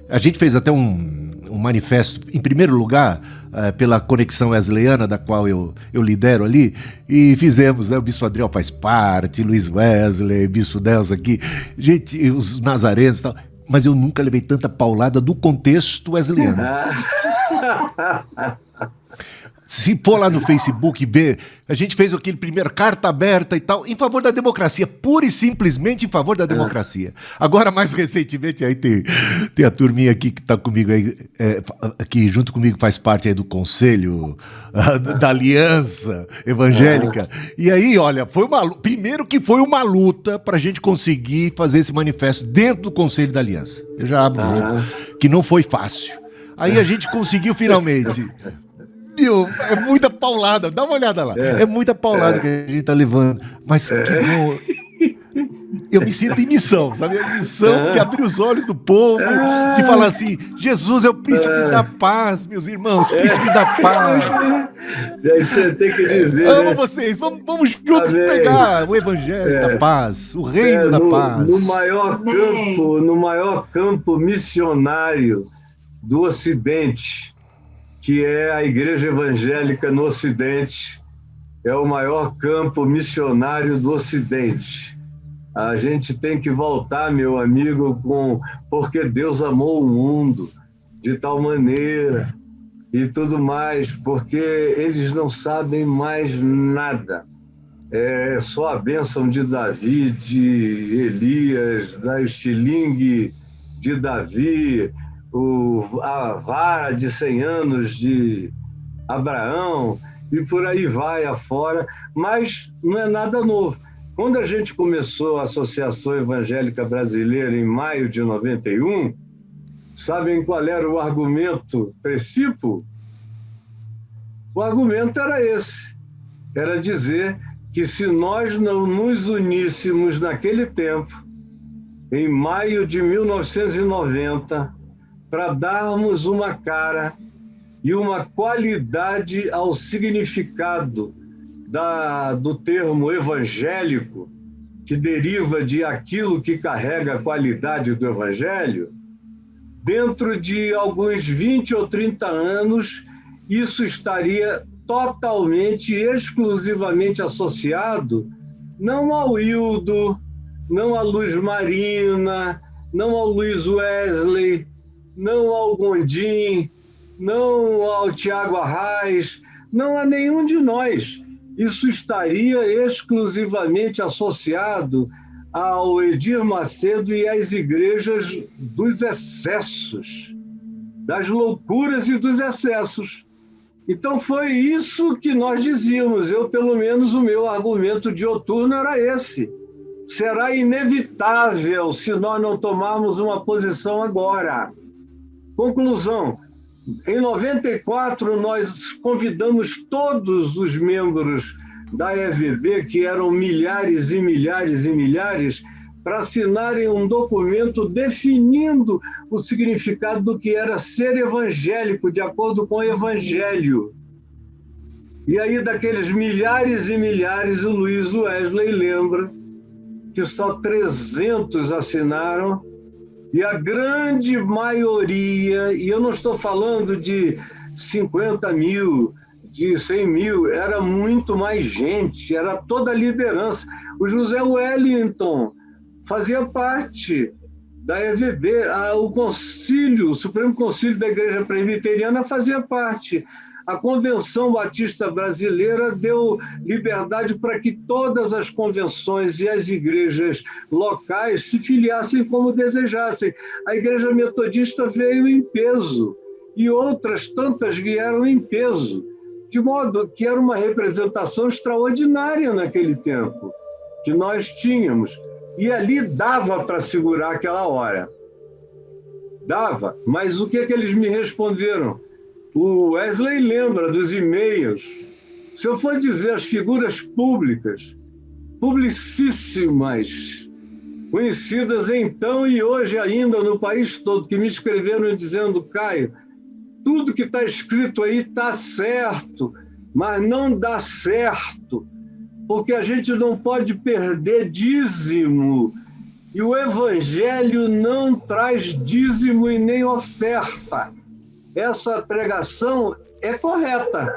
a gente fez até um manifesto, em primeiro lugar, pela Conexão Wesleyana, da qual eu lidero ali, e fizemos, né, o Bispo Adriel faz parte, Luiz Wesley, Bispo Nelson aqui, gente, os nazarenos e tal, mas eu nunca levei tanta paulada do contexto wesleyano. Se for lá no Facebook ver, a gente fez aquele primeiro carta aberta e tal, em favor da democracia, pura e simplesmente em favor da democracia. Agora, mais recentemente, aí tem a turminha aqui que está comigo aí, que junto comigo faz parte aí do conselho da Aliança Evangélica. E aí, olha, primeiro que foi uma luta para a gente conseguir fazer esse manifesto dentro do conselho da Aliança. Eu já abro o jogo, que não foi fácil. Aí a gente conseguiu finalmente. É muita paulada, dá uma olhada lá. É muita paulada que a gente tá levando. Mas que bom. Eu me sinto em missão, sabe? A missão que abrir os olhos do povo, de falar assim: Jesus é o príncipe da paz, meus irmãos, príncipe da paz. Você tem que dizer. Amo vocês, vamos juntos pegar o evangelho da paz, o reino da paz. No maior campo missionário do Ocidente, que é a Igreja Evangélica no Ocidente, é o maior campo missionário do Ocidente. A gente tem que voltar, meu amigo, porque Deus amou o mundo de tal maneira e tudo mais, porque eles não sabem mais nada. É só a bênção de Davi, de Elias, da estilingue de Davi, a vara de 100 anos de Abraão, e por aí vai afora, mas não é nada novo. Quando a gente começou a Associação Evangélica Brasileira em maio de 91, sabem qual era o argumento principal? O argumento era esse, era dizer que se nós não nos uníssemos naquele tempo, em maio de 1990, para darmos uma cara e uma qualidade ao significado do termo evangélico, que deriva de aquilo que carrega a qualidade do evangelho, dentro de alguns 20 ou 30 anos, isso estaria totalmente, exclusivamente associado, não ao Hildo, não à Luz Marina, não ao Luiz Wesley, não ao Gondim, não ao Tiago Arraes, não a nenhum de nós. Isso estaria exclusivamente associado ao Edir Macedo e às igrejas dos excessos, das loucuras e dos excessos. Então foi isso que nós dizíamos. Pelo menos o meu argumento dioturno era esse. Será inevitável se nós não tomarmos uma posição agora. Conclusão, em 94 nós convidamos todos os membros da EVB, que eram milhares e milhares e milhares, para assinarem um documento definindo o significado do que era ser evangélico, de acordo com o Evangelho. E aí, daqueles milhares e milhares, o Luiz Wesley lembra que só 300 assinaram, e a grande maioria, e eu não estou falando de 50 mil, de 100 mil, era muito mais gente, era toda a liderança. O José Wellington fazia parte da EVB, o Supremo Concílio da Igreja Presbiteriana fazia parte. A Convenção Batista Brasileira deu liberdade para que todas as convenções e as igrejas locais se filiassem como desejassem. A Igreja Metodista veio em peso e outras tantas vieram em peso, de modo que era uma representação extraordinária naquele tempo que nós tínhamos. E ali dava para segurar aquela hora. Dava, mas o que eles me responderam? O Wesley lembra dos e-mails. Se eu for dizer as figuras públicas, publicíssimas, conhecidas então e hoje ainda no país todo, que me escreveram dizendo: Caio, tudo que está escrito aí está certo, mas não dá certo, porque a gente não pode perder dízimo, e o Evangelho não traz dízimo e nem oferta. Essa pregação é correta,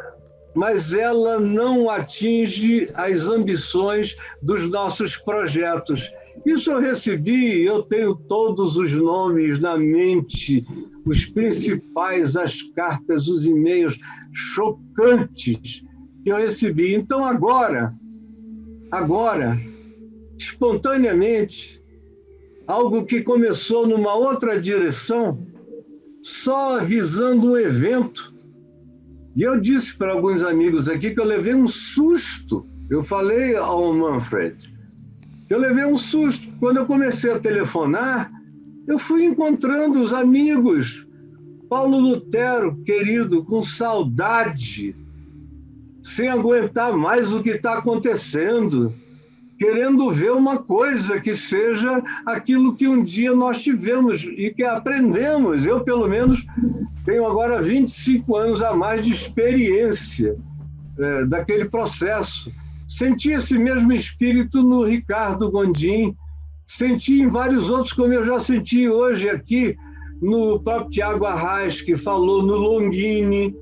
mas ela não atinge as ambições dos nossos projetos. Isso eu recebi, eu tenho todos os nomes na mente, os principais, as cartas, os e-mails chocantes que eu recebi. Então agora, espontaneamente, algo que começou numa outra direção, só avisando um evento. E eu disse para alguns amigos aqui que eu levei um susto. Eu falei ao Manfred que eu levei um susto. Quando eu comecei a telefonar, eu fui encontrando os amigos. Paulo Lutero, querido, com saudade, sem aguentar mais o que está acontecendo, querendo ver uma coisa que seja aquilo que um dia nós tivemos e que aprendemos. Eu, pelo menos, tenho agora 25 anos a mais de experiência daquele processo. Senti esse mesmo espírito no Ricardo Gondim, senti em vários outros, como eu já senti hoje aqui, no próprio Tiago Arraes, que falou no Longini.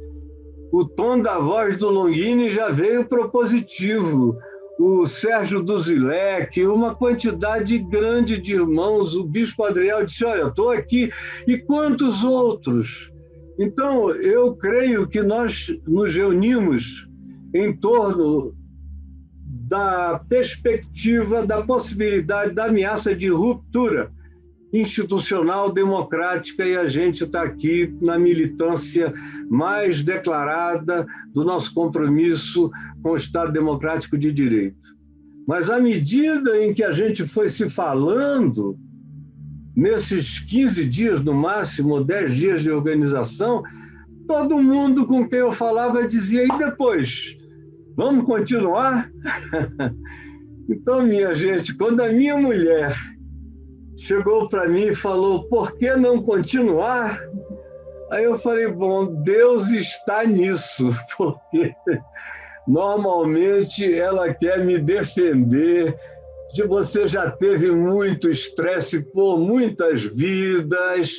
O tom da voz do Longini já veio propositivo. O Sérgio Duzilek, uma quantidade grande de irmãos. O Bispo Adriel disse: olha, estou aqui. E quantos outros? Então, eu creio que nós nos reunimos em torno da perspectiva, da possibilidade, da ameaça de ruptura institucional, democrática, e a gente está aqui na militância mais declarada do nosso compromisso com o Estado Democrático de Direito. Mas à medida em que a gente foi se falando, nesses 15 dias no máximo, 10 dias de organização, todo mundo com quem eu falava dizia: e depois? Vamos continuar? Então, minha gente, quando a minha mulher chegou para mim e falou: por que não continuar? Aí eu falei: bom, Deus está nisso, porque normalmente ela quer me defender de você já teve muito estresse por muitas vidas,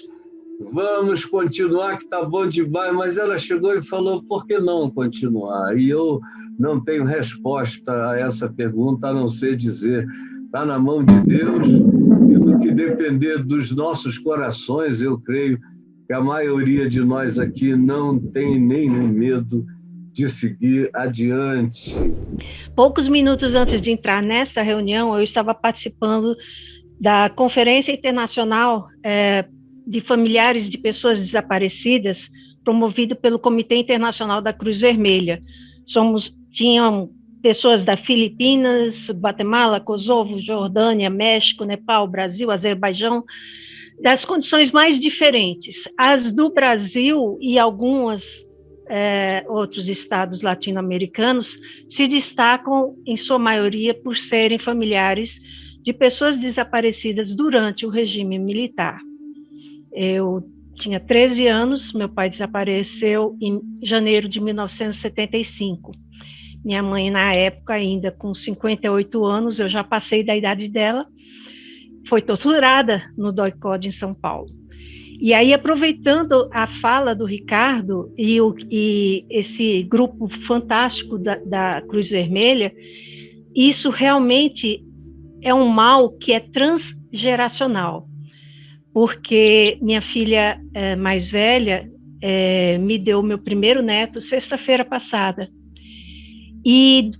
vamos continuar que está bom demais. Mas ela chegou e falou: por que não continuar? E eu não tenho resposta a essa pergunta, a não ser dizer: está na mão de Deus, e no que depender dos nossos corações, eu creio que a maioria de nós aqui não tem nenhum medo de seguir adiante. Poucos minutos antes de entrar nesta reunião, eu estava participando da Conferência Internacional de Familiares de Pessoas Desaparecidas, promovido pelo Comitê Internacional da Cruz Vermelha. Tinham pessoas da Filipinas, Guatemala, Kosovo, Jordânia, México, Nepal, Brasil, Azerbaijão, das condições mais diferentes. As do Brasil e algumas outros estados latino-americanos se destacam, em sua maioria, por serem familiares de pessoas desaparecidas durante o regime militar. Eu tinha 13 anos, meu pai desapareceu em janeiro de 1975. Minha mãe, na época, ainda com 58 anos, eu já passei da idade dela, foi torturada no DOI-CODE em São Paulo. E aí, aproveitando a fala do Ricardo e esse grupo fantástico da Cruz Vermelha, isso realmente é um mal que é transgeracional, porque minha filha mais velha me deu meu primeiro neto sexta-feira passada. E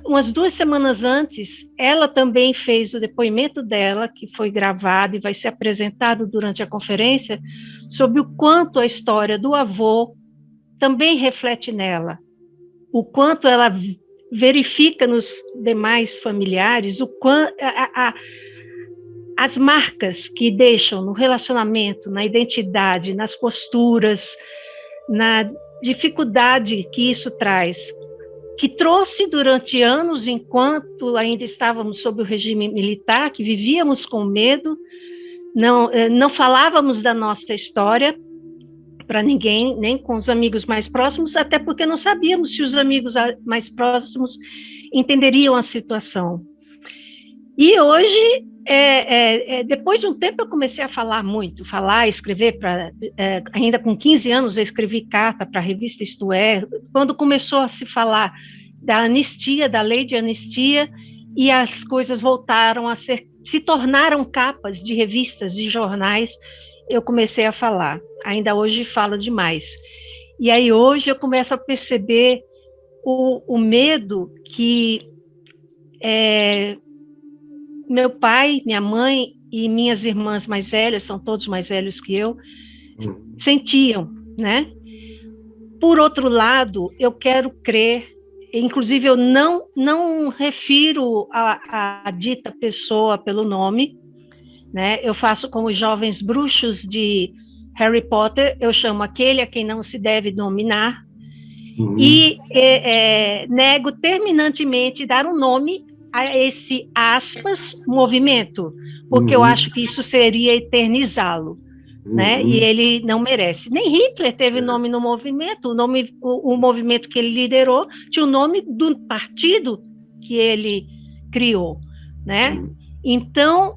umas 2 semanas antes, ela também fez o depoimento dela, que foi gravado e vai ser apresentado durante a conferência, sobre o quanto a história do avô também reflete nela, o quanto ela verifica nos demais familiares, o quanto as marcas que deixam no relacionamento, na identidade, nas posturas, na dificuldade que isso traz que trouxe durante anos, enquanto ainda estávamos sob o regime militar, que vivíamos com medo, não falávamos da nossa história para ninguém, nem com os amigos mais próximos, até porque não sabíamos se os amigos mais próximos entenderiam a situação. E hoje, depois de um tempo, eu comecei a falar muito, escrever, ainda com 15 anos eu escrevi carta para a revista Isto É, quando começou a se falar da anistia, da lei de anistia, e as coisas voltaram a se tornaram capas de revistas, de jornais, eu comecei a falar. Ainda hoje falo demais. E aí hoje eu começo a perceber o medo que meu pai, minha mãe e minhas irmãs mais velhas, são todos mais velhos que eu, sentiam, né? Por outro lado, eu quero crer, inclusive eu não refiro a dita pessoa pelo nome, né? Eu faço como os jovens bruxos de Harry Potter, eu chamo aquele a quem não se deve nominar, e nego terminantemente dar um nome a esse, aspas, movimento, porque eu acho que isso seria eternizá-lo, né? E ele não merece. Nem Hitler teve nome no movimento, o movimento que ele liderou tinha o nome do partido que ele criou, né? Então,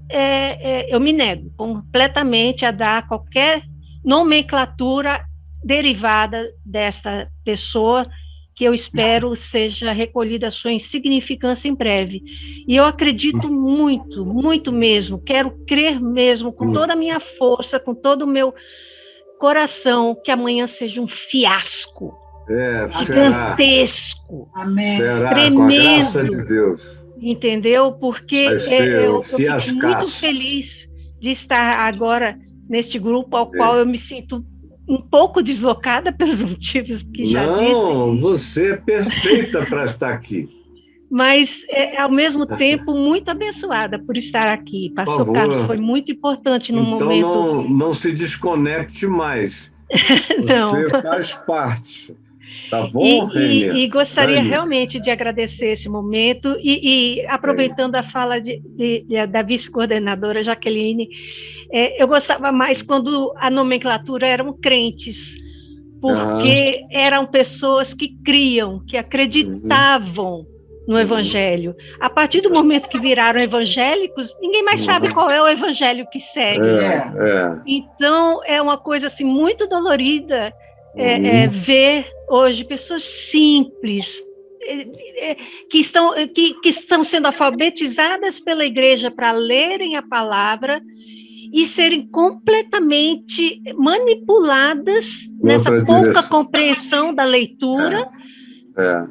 eu me nego completamente a dar qualquer nomenclatura derivada desta pessoa, que eu espero seja recolhida a sua insignificância em breve. E eu acredito muito, muito mesmo, quero crer mesmo, com toda a minha força, com todo o meu coração, que amanhã seja um fiasco gigantesco, tremendo, com a graça de Deus. Entendeu? Porque eu fico muito feliz de estar agora neste grupo ao qual eu me sinto um pouco deslocada pelos motivos que já disse. Não, você é perfeita para estar aqui. Mas, ao mesmo tempo, muito abençoada por estar aqui. Pastor Carlos foi muito importante no momento... Então, não se desconecte mais. Você faz parte. Tá bom, e gostaria realmente de agradecer esse momento e aproveitando a fala da vice-coordenadora Jaqueline, eu gostava mais quando a nomenclatura eram crentes, porque eram pessoas que criam, que acreditavam no Evangelho. A partir do momento que viraram evangélicos, ninguém mais sabe qual é o Evangelho que segue. Então, é uma coisa assim, muito dolorida ver hoje pessoas simples, que estão sendo alfabetizadas pela igreja para lerem a palavra e serem completamente manipuladas nessa pouca compreensão da leitura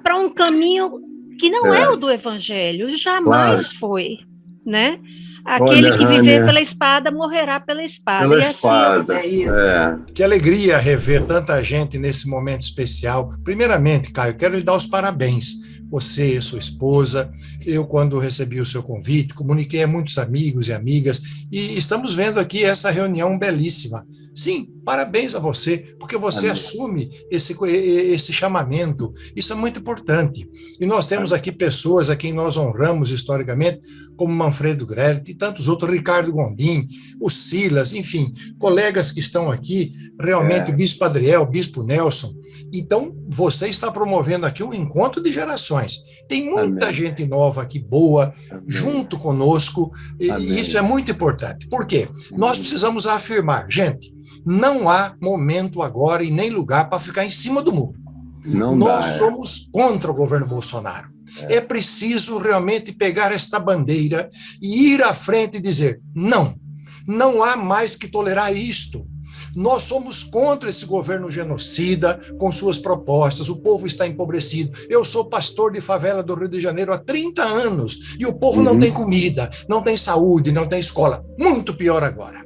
para um caminho que não é o do Evangelho, jamais foi, né? Aquele que viver pela espada morrerá pela espada. Pela espada. É isso. Que alegria rever tanta gente nesse momento especial. Primeiramente, Caio, quero lhe dar os parabéns. Você, sua esposa, eu, quando recebi o seu convite, comuniquei a muitos amigos e amigas, e estamos vendo aqui essa reunião belíssima. Sim, parabéns a você, porque você assume esse chamamento. Isso é muito importante. E nós temos aqui pessoas a quem nós honramos historicamente, como Manfredo Grelli e tantos outros, Ricardo Gondim, o Silas, enfim, colegas que estão aqui, realmente o Bispo Adriel, o Bispo Nelson. Então, você está promovendo aqui um encontro de gerações. Tem muita gente nova aqui, boa, junto conosco, e isso é muito importante. Por quê? Nós precisamos afirmar, gente, não há momento agora e nem lugar para ficar em cima do muro. Nós somos contra o governo Bolsonaro. É preciso realmente pegar esta bandeira e ir à frente e dizer, não há mais que tolerar isto. Nós somos contra esse governo genocida com suas propostas, o povo está empobrecido. Eu sou pastor de favela do Rio de Janeiro há 30 anos e o povo não tem comida, não tem saúde, não tem escola. Muito pior agora.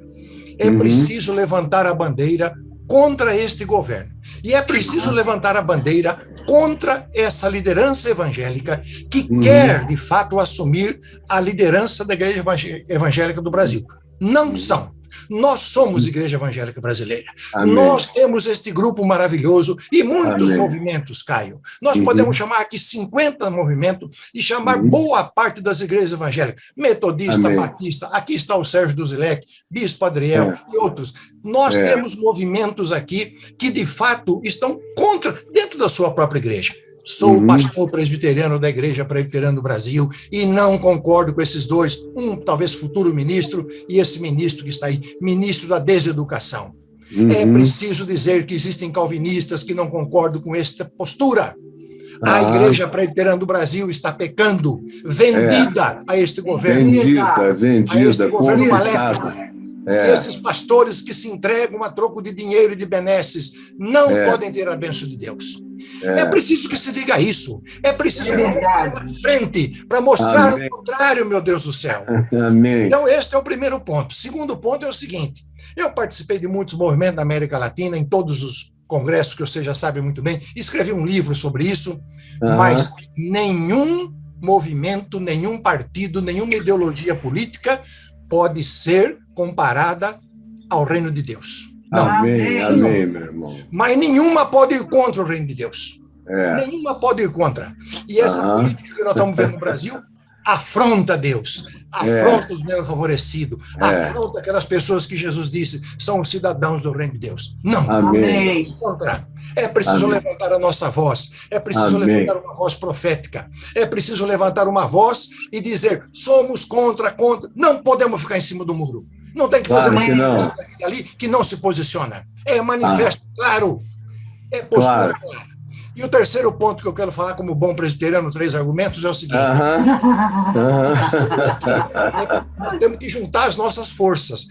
É preciso levantar a bandeira contra este governo. E é preciso levantar a bandeira contra essa liderança evangélica que quer, de fato, assumir a liderança da Igreja Evangélica do Brasil. Não são. Nós somos Igreja Evangélica Brasileira. Amém. Nós temos este grupo maravilhoso e muitos Amém. movimentos, Caio. Nós podemos chamar aqui 50 movimentos e chamar boa parte das igrejas evangélicas. Metodista, Amém. Batista, aqui está o Sérgio Duzilek, Bispo Adriel e outros. Nós temos movimentos aqui que, de fato, estão contra, dentro da sua própria igreja. Sou pastor presbiteriano da Igreja Presbiteriana do Brasil e não concordo com esses dois, talvez futuro ministro, e esse ministro que está aí, ministro da deseducação. É preciso dizer que existem calvinistas que não concordam com esta postura. A Igreja Presbiteriana do Brasil está pecando, vendida a este governo. Vendida, a este governo conquistada. maléfico. E esses pastores que se entregam a troco de dinheiro e de benesses não podem ter a bênção de Deus. É preciso que se diga isso. É preciso que na frente para mostrar o contrário, meu Deus do céu. Amém. Então, este é o primeiro ponto. Segundo ponto é o seguinte: eu participei de muitos movimentos da América Latina, em todos os congressos que você já sabe muito bem, escrevi um livro sobre isso, mas nenhum movimento, nenhum partido, nenhuma ideologia política pode ser comparada ao reino de Deus. Não. Amém, meu irmão. Mas nenhuma pode ir contra o reino de Deus. Nenhuma pode ir contra. E essa política que nós estamos vendo no Brasil afronta Deus, afronta os menos favorecidos, afronta aquelas pessoas que Jesus disse são os cidadãos do reino de Deus. Não, somos contra. É preciso levantar a nossa voz, é preciso levantar uma voz profética, é preciso levantar uma voz e dizer, somos contra, não podemos ficar em cima do muro. Não tem que fazer manifesto ali que não se posiciona. É manifesto claro, é postura clara. E o terceiro ponto que eu quero falar como bom presbiteriano, 3 argumentos, é o seguinte. Nós temos que juntar as nossas forças.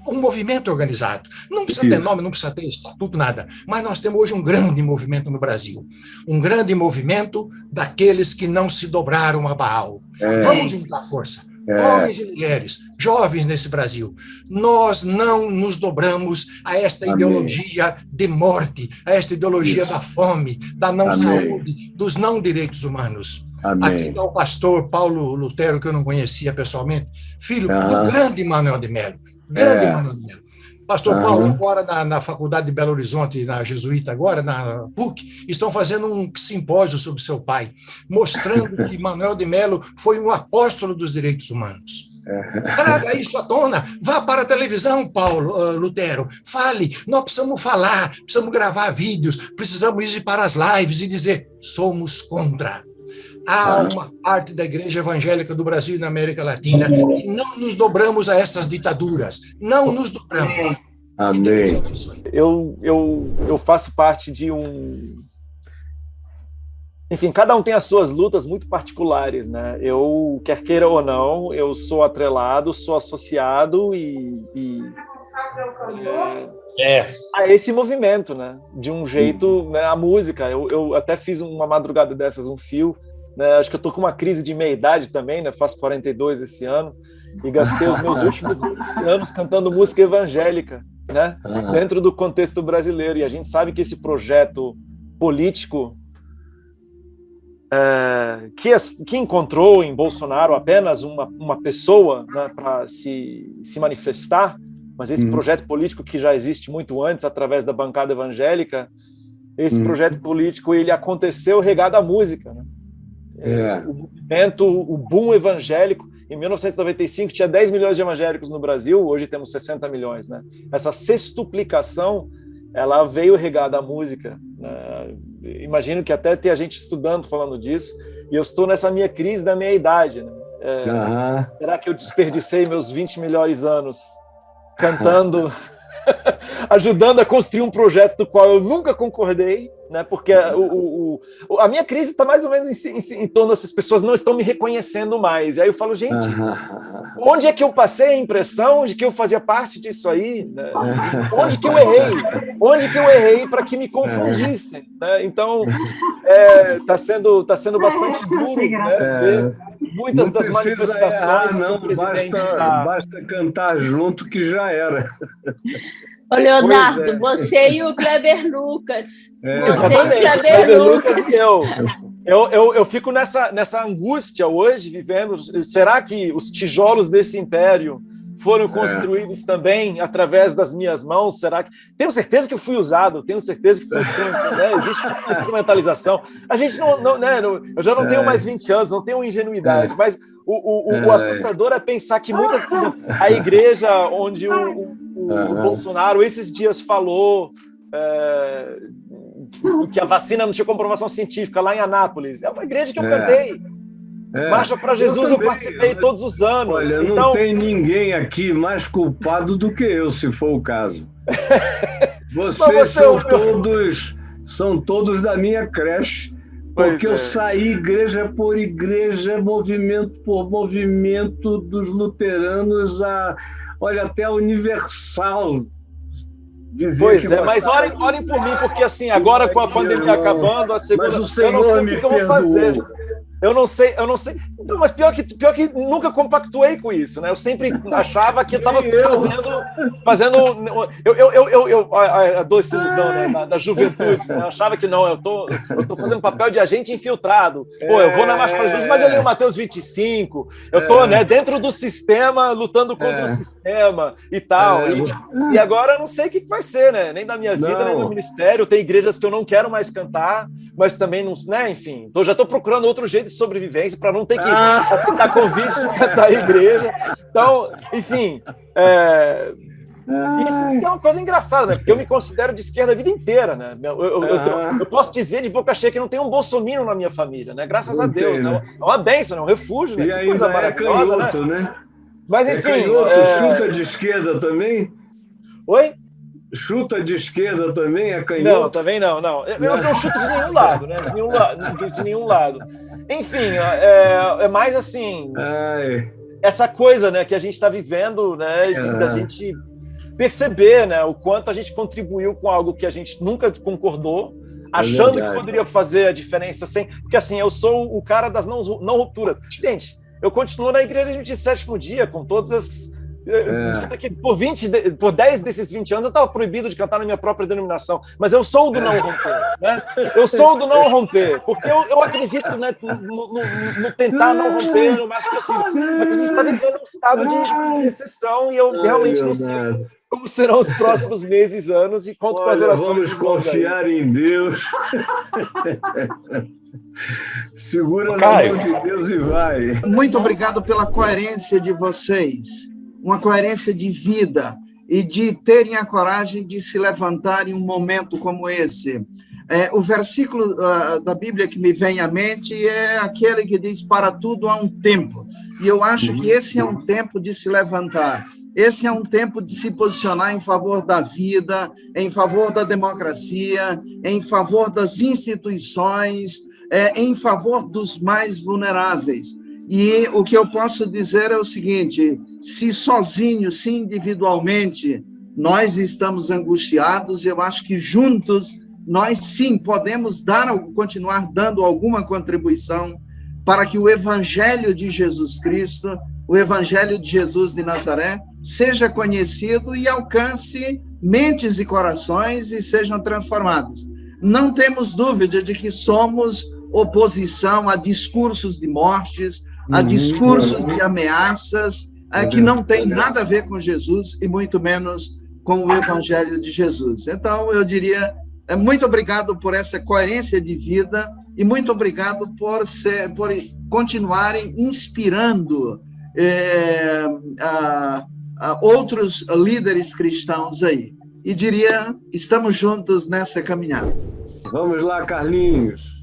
Um movimento organizado. Não precisa ter nome, não precisa ter estatuto, nada. Mas nós temos hoje um grande movimento no Brasil. Um grande movimento daqueles que não se dobraram a Baal. Vamos juntar força. Homens e mulheres, jovens nesse Brasil, nós não nos dobramos a esta ideologia de morte, a esta ideologia da fome, da não saúde, dos não direitos humanos. Aqui está o pastor Paulo Lutero, que eu não conhecia pessoalmente, filho do grande Manuel de Melo. Grande Manuel de Melo. Pastor Paulo, agora na Faculdade de Belo Horizonte, na Jesuíta, agora na PUC, estão fazendo um simpósio sobre seu pai, mostrando que Manuel de Melo foi um apóstolo dos direitos humanos. Traga isso à tona, vá para a televisão, Paulo Lutero, fale, nós precisamos falar, precisamos gravar vídeos, precisamos ir para as lives e dizer, somos contra. Há uma parte da Igreja Evangélica do Brasil e da América Latina que não nos dobramos a essas ditaduras. Não nos dobramos. Amém. Eu faço parte de um... Enfim, cada um tem as suas lutas muito particulares, né? Eu, quer queira ou não, eu sou atrelado, sou associado a esse movimento, né? De um jeito, né? A música. Eu até fiz uma madrugada dessas, um fio, né? Acho que eu tô com uma crise de meia-idade também, né? Faço 42 esse ano e gastei os meus últimos anos cantando música evangélica, né? Dentro do contexto brasileiro. E a gente sabe que esse projeto político que encontrou em Bolsonaro apenas uma pessoa, né, para se manifestar, mas esse projeto político que já existe muito antes, através da bancada evangélica, esse projeto político ele aconteceu regado à música, né? O movimento, o boom evangélico, em 1995 tinha 10 milhões de evangélicos no Brasil, hoje temos 60 milhões, né? Essa sextuplicação, ela veio regada à música, né? Imagino que até tem gente estudando falando disso, e eu estou nessa minha crise da meia idade, né? Será que eu desperdicei meus 20 melhores anos cantando, ajudando a construir um projeto do qual eu nunca concordei, né? Porque a minha crise está mais ou menos em torno dessas pessoas não estão me reconhecendo mais. E aí eu falo, gente, onde é que eu passei a impressão de que eu fazia parte disso aí? Né? Onde que eu errei? Onde que eu errei para que me confundissem? Né? Então, está sendo bastante duro, né? Ver muitas das manifestações que o presidente basta cantar junto que já era. Ô, Leonardo, você e o Kleber Lucas. Você e o Kleber Lucas e eu fico nessa angústia hoje, vivendo. Será que os tijolos desse império foram construídos também através das minhas mãos? Será que... Tenho certeza que eu fui usado, tenho certeza que foi existe instrumentalização. A gente eu já não tenho mais 20 anos, não tenho ingenuidade, mas o assustador é pensar que a igreja onde o Bolsonaro esses dias falou que a vacina não tinha comprovação científica lá em Anápolis, é uma igreja que eu cantei. Marcha para Jesus eu participei todos os anos. Olha, então... não tem ninguém aqui mais culpado do que eu, se for o caso. Vocês são todos da minha creche, porque eu saí igreja por igreja, movimento por movimento, dos luteranos até a Universal. Mas orem por mim, porque assim, agora com a pandemia acabando, a segunda, mas o Senhor eu não sei o que eu vou fazer. Eu não sei. Então, mas pior que nunca compactuei com isso, né? Eu sempre achava que eu estava fazendo. A doce ilusão, né? Da juventude. Né? Eu achava que não, eu tô fazendo papel de agente infiltrado. Pô, eu vou na Marcha para Jesus, mas eu leio Mateus 25. Eu tô, dentro do sistema, lutando contra o sistema e tal. E agora eu não sei o que vai ser, né? Nem da minha vida, nem do ministério. Tem igrejas que eu não quero mais cantar, mas também não, né? Enfim, já estou procurando outro jeito de sobrevivência para não ter que aceitar convite de cantar a igreja. Então, enfim, isso é uma coisa engraçada, né? Porque eu me considero de esquerda a vida inteira, né? Eu posso dizer de boca cheia que não tem um bolsominion na minha família, né? Graças a Deus, né? É uma bênção, né? Um refúgio, né? E que coisa maravilhosa, canhoto, né? Mas enfim, chuta de esquerda também? Oi? Chuta de esquerda também é canhoto? Não, também não. Eu não chuto de nenhum lado, né? De nenhum lado. Enfim, é mais assim, essa coisa, né, que a gente está vivendo, né, da gente perceber, né, o quanto a gente contribuiu com algo que a gente nunca concordou, achando que poderia fazer a diferença sem... Porque assim, eu sou o cara das não rupturas. Gente, eu continuo na igreja de 27º dia, com todas as... Por 10 desses 20 anos eu estava proibido de cantar na minha própria denominação, mas eu sou do não romper, né? Eu sou do não romper, porque eu acredito, né, no tentar não romper o máximo possível. Mas a gente está vivendo um estado de exceção e eu realmente não sei como serão os próximos meses, anos, e conto com as orações. Vamos confiar em Deus. Segura Caio, na mão de Deus e vai. Muito obrigado pela coerência de vocês. Uma coerência de vida e de terem a coragem de se levantar em um momento como esse. O versículo da Bíblia que me vem à mente é aquele que diz: para tudo há um tempo. E eu acho que esse é um tempo de se levantar. Esse é um tempo de se posicionar em favor da vida, em favor da democracia, em favor das instituições, em favor dos mais vulneráveis. E o que eu posso dizer é o seguinte: se sozinho, se individualmente, nós estamos angustiados, eu acho que juntos nós sim podemos continuar dando alguma contribuição para que o Evangelho de Jesus Cristo, o Evangelho de Jesus de Nazaré, seja conhecido e alcance mentes e corações e sejam transformados. Não temos dúvida de que somos oposição a discursos de mortes, a discursos de ameaças, que não tem nada a ver com Jesus e muito menos com o Evangelho de Jesus. Então, eu diria, muito obrigado por essa coerência de vida e muito obrigado por continuarem inspirando outros líderes cristãos aí. E diria, estamos juntos nessa caminhada. Vamos lá, Carlinhos.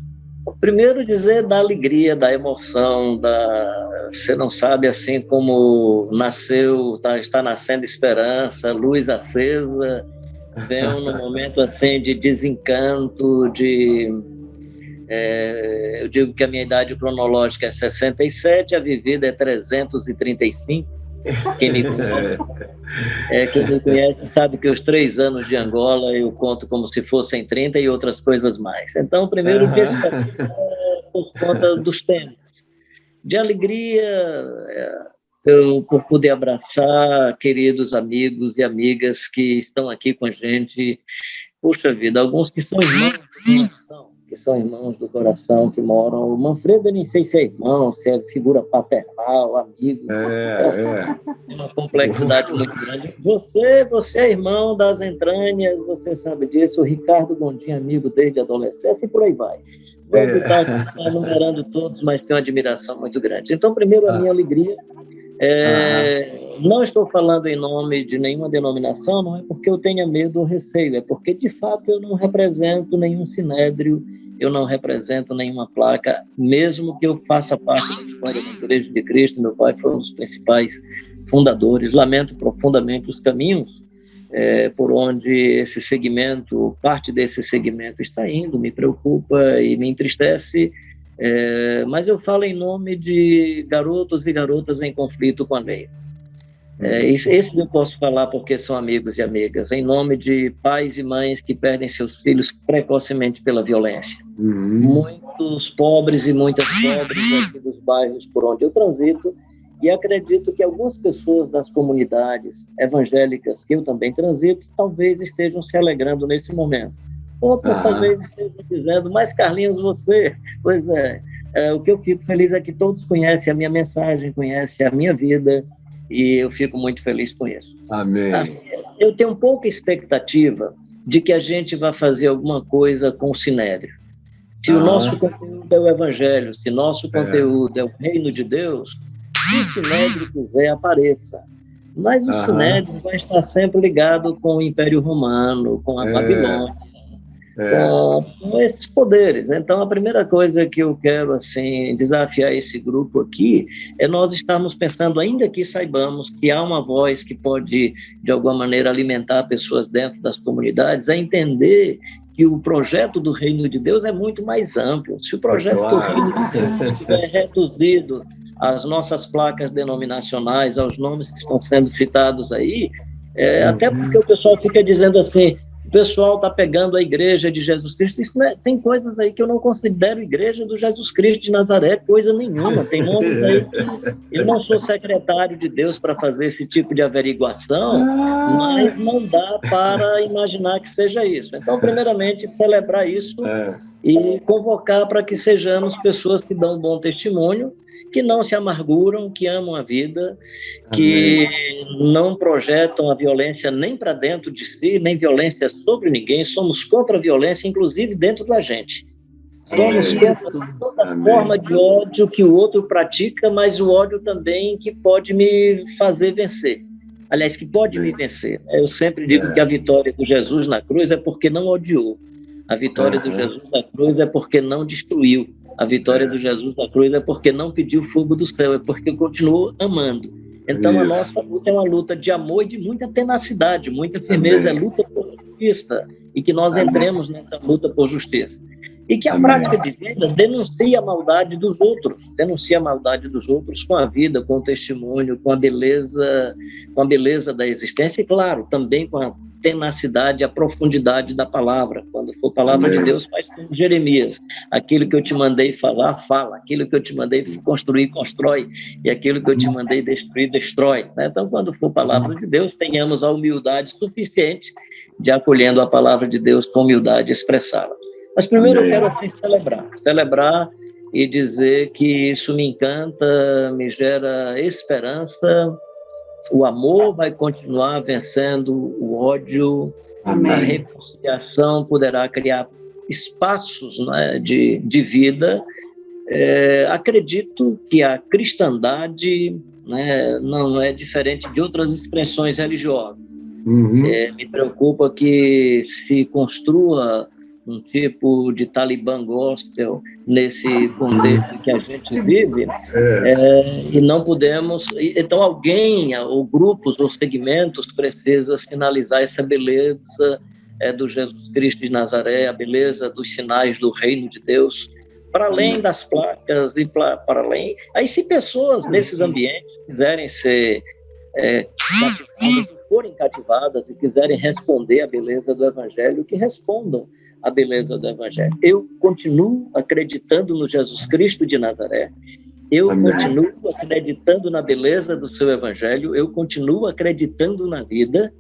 Primeiro dizer da alegria, da emoção, você não sabe assim como está nascendo esperança, luz acesa, vem num momento assim de desencanto, eu digo que a minha idade cronológica é 67, a vivida é 335. Quem me conhece sabe que os 3 anos de Angola eu conto como se fossem 30 e outras coisas mais. Então, primeiro, por conta dos tempos. De alegria, por poder abraçar queridos amigos e amigas que estão aqui com a gente. Puxa vida, alguns que são irmãos de coração, que são irmãos do coração que moram. O Manfredo, eu nem sei se é irmão, se é figura paternal, amigo. É uma complexidade muito grande. Você é irmão das entranhas, você sabe disso. O Ricardo Gondim, amigo desde a adolescência, e por aí vai. Vou evitar enumerando todos, mas tenho uma admiração muito grande. Então, primeiro, a minha alegria. Não estou falando em nome de nenhuma denominação, não é porque eu tenha medo ou receio, é porque, de fato, eu não represento nenhum sinédrio, eu não represento nenhuma placa, mesmo que eu faça parte da história da Igreja de Cristo. Meu pai foi um dos principais fundadores. Lamento profundamente os caminhos por onde esse segmento, parte desse segmento está indo, me preocupa e me entristece. Mas eu falo em nome de garotos e garotas em conflito com a lei. Esse eu posso falar porque são amigos e amigas, em nome de pais e mães que perdem seus filhos precocemente pela violência. Muitos pobres e muitas pobres aqui dos bairros por onde eu transito, e acredito que algumas pessoas das comunidades evangélicas que eu também transito talvez estejam se alegrando nesse momento. Outras talvez estejam dizendo, mas Carlinhos, você... Pois o que eu fico feliz é que todos conhecem a minha mensagem, conhecem a minha vida, e eu fico muito feliz com isso. Amém. Assim, eu tenho pouca expectativa de que a gente vá fazer alguma coisa com o Sinédrio. Se o nosso conteúdo é o Evangelho, se nosso conteúdo é o Reino de Deus, se o Sinédrio quiser, apareça. Mas o Sinédrio vai estar sempre ligado com o Império Romano, com a Babilônia, com esses poderes. Então, a primeira coisa que eu quero assim desafiar esse grupo aqui é nós estarmos pensando, ainda que saibamos que há uma voz que pode, de alguma maneira, alimentar pessoas dentro das comunidades, a entender que o projeto do Reino de Deus é muito mais amplo. Se o projeto do Reino de Deus estiver reduzido às nossas placas denominacionais, aos nomes que estão sendo citados aí, até porque o pessoal fica dizendo assim, o pessoal está pegando a Igreja de Jesus Cristo. Isso tem coisas aí que eu não considero Igreja do Jesus Cristo de Nazaré, coisa nenhuma. Tem nomes aí que eu não sou secretário de Deus para fazer esse tipo de averiguação, mas não dá para imaginar que seja isso. Então, primeiramente, celebrar isso e convocar para que sejamos pessoas que dão um bom testemunho, que não se amarguram, que amam a vida, que não projetam a violência nem para dentro de si, nem violência sobre ninguém. Somos contra a violência, inclusive dentro da gente. Somos contra toda forma de ódio que o outro pratica, mas o ódio também que pode me fazer vencer. Aliás, que pode me vencer. Eu sempre digo que a vitória do Jesus na cruz é porque não odiou. A vitória do Jesus na cruz é porque não destruiu. A vitória do Jesus na cruz é porque não pediu fogo do céu, é porque continuou amando. Então, a nossa luta é uma luta de amor e de muita tenacidade, muita firmeza, é luta por justiça, e que nós entremos nessa luta por justiça. E que a prática de vida denuncie a maldade dos outros, com a vida, com o testemunho, com a beleza da existência, e, claro, também com a tenacidade, a profundidade da palavra. Quando for palavra de Deus, faz como Jeremias. Aquilo que eu te mandei falar, fala. Aquilo que eu te mandei construir, constrói. E aquilo que eu te mandei destruir, destrói. Então, quando for palavra de Deus, tenhamos a humildade suficiente de, acolhendo a palavra de Deus com humildade, expressá-la. Mas primeiro eu quero assim celebrar e dizer que isso me encanta, me gera esperança. O amor vai continuar vencendo o ódio. Amém. A reconciliação poderá criar espaços, né, de vida. Acredito que a cristandade, né, não é diferente de outras expressões religiosas. Me preocupa que se construa um tipo de Talibã gospel nesse contexto que a gente vive, e não podemos... Então, alguém, ou grupos, ou segmentos, precisa sinalizar essa beleza do Jesus Cristo de Nazaré, a beleza dos sinais do Reino de Deus, para além das placas e para além... Aí, se pessoas nesses ambientes quiserem ser cativadas, forem cativadas e quiserem responder à beleza do Evangelho, que respondam a beleza do Evangelho. Eu continuo acreditando no Jesus Cristo de Nazaré, eu continuo acreditando na beleza do seu Evangelho, eu continuo acreditando na vida,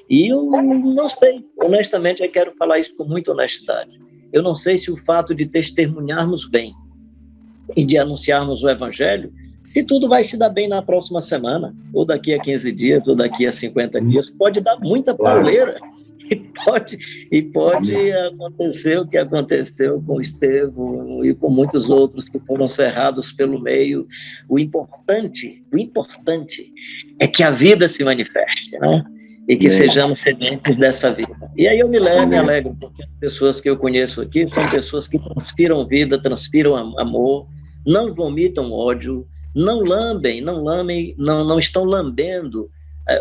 E eu não sei, honestamente, eu quero falar isso com muita honestidade. Eu não sei se o fato de testemunharmos bem e de anunciarmos o Evangelho, se tudo vai se dar bem na próxima semana, ou daqui a 15 dias, ou daqui a 50 dias, pode dar muita pauleira. E pode acontecer o que aconteceu com o Estevão e com muitos outros que foram cerrados pelo meio. O importante é que a vida se manifeste, né? E que sejamos sementes dessa vida. E aí eu me alegro, porque as pessoas que eu conheço aqui são pessoas que transpiram vida, transpiram amor, não vomitam ódio, não estão lambendo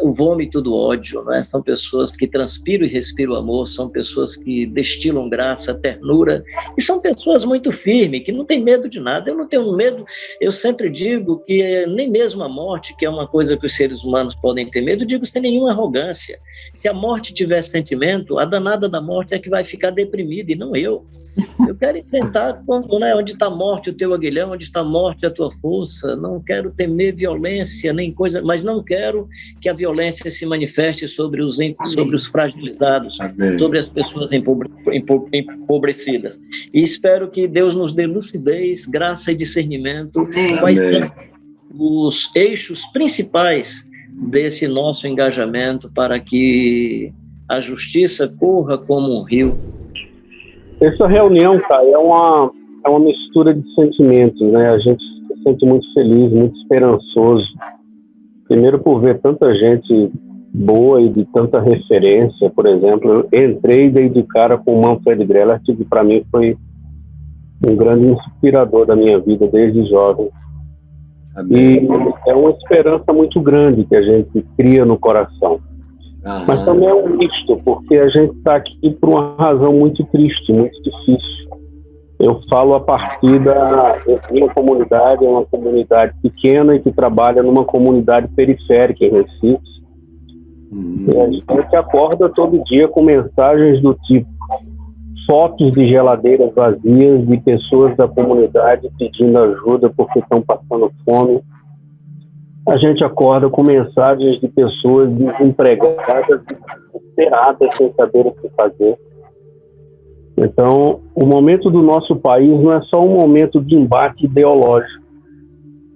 o vômito do ódio, né? São pessoas que transpiram e respiram amor, são pessoas que destilam graça, ternura, e são pessoas muito firmes, que não têm medo de nada. Eu não tenho medo, eu sempre digo que nem mesmo a morte, que é uma coisa que os seres humanos podem ter medo, eu digo sem nenhuma arrogância. Se a morte tiver sentimento, a danada da morte é que vai ficar deprimida, e não eu. Eu quero enfrentar onde está a morte o teu aguilhão, onde está a morte a tua força. Não quero temer violência, nem coisa, mas não quero que a violência se manifeste sobre os fragilizados, sobre as pessoas empobrecidas. E espero que Deus nos dê lucidez, graça e discernimento, quais são os eixos principais desse nosso engajamento para que a justiça corra como um rio. Essa reunião, cara, é uma mistura de sentimentos, né? A gente se sente muito feliz, muito esperançoso. Primeiro por ver tanta gente boa e de tanta referência. Por exemplo, eu entrei e dei de cara com o Manfred Grellert, que para mim foi um grande inspirador da minha vida desde jovem. E é uma esperança muito grande que a gente cria no coração. Mas também é um misto, porque a gente está aqui por uma razão muito triste, muito difícil. Eu falo a partir da minha comunidade, é uma comunidade pequena e que trabalha numa comunidade periférica em Recife. E a gente acorda todo dia com mensagens do tipo: fotos de geladeiras vazias de pessoas da comunidade pedindo ajuda porque estão passando fome. A gente acorda com mensagens de pessoas desempregadas, desesperadas, sem saber o que fazer. Então, o momento do nosso país não é só um momento de embate ideológico.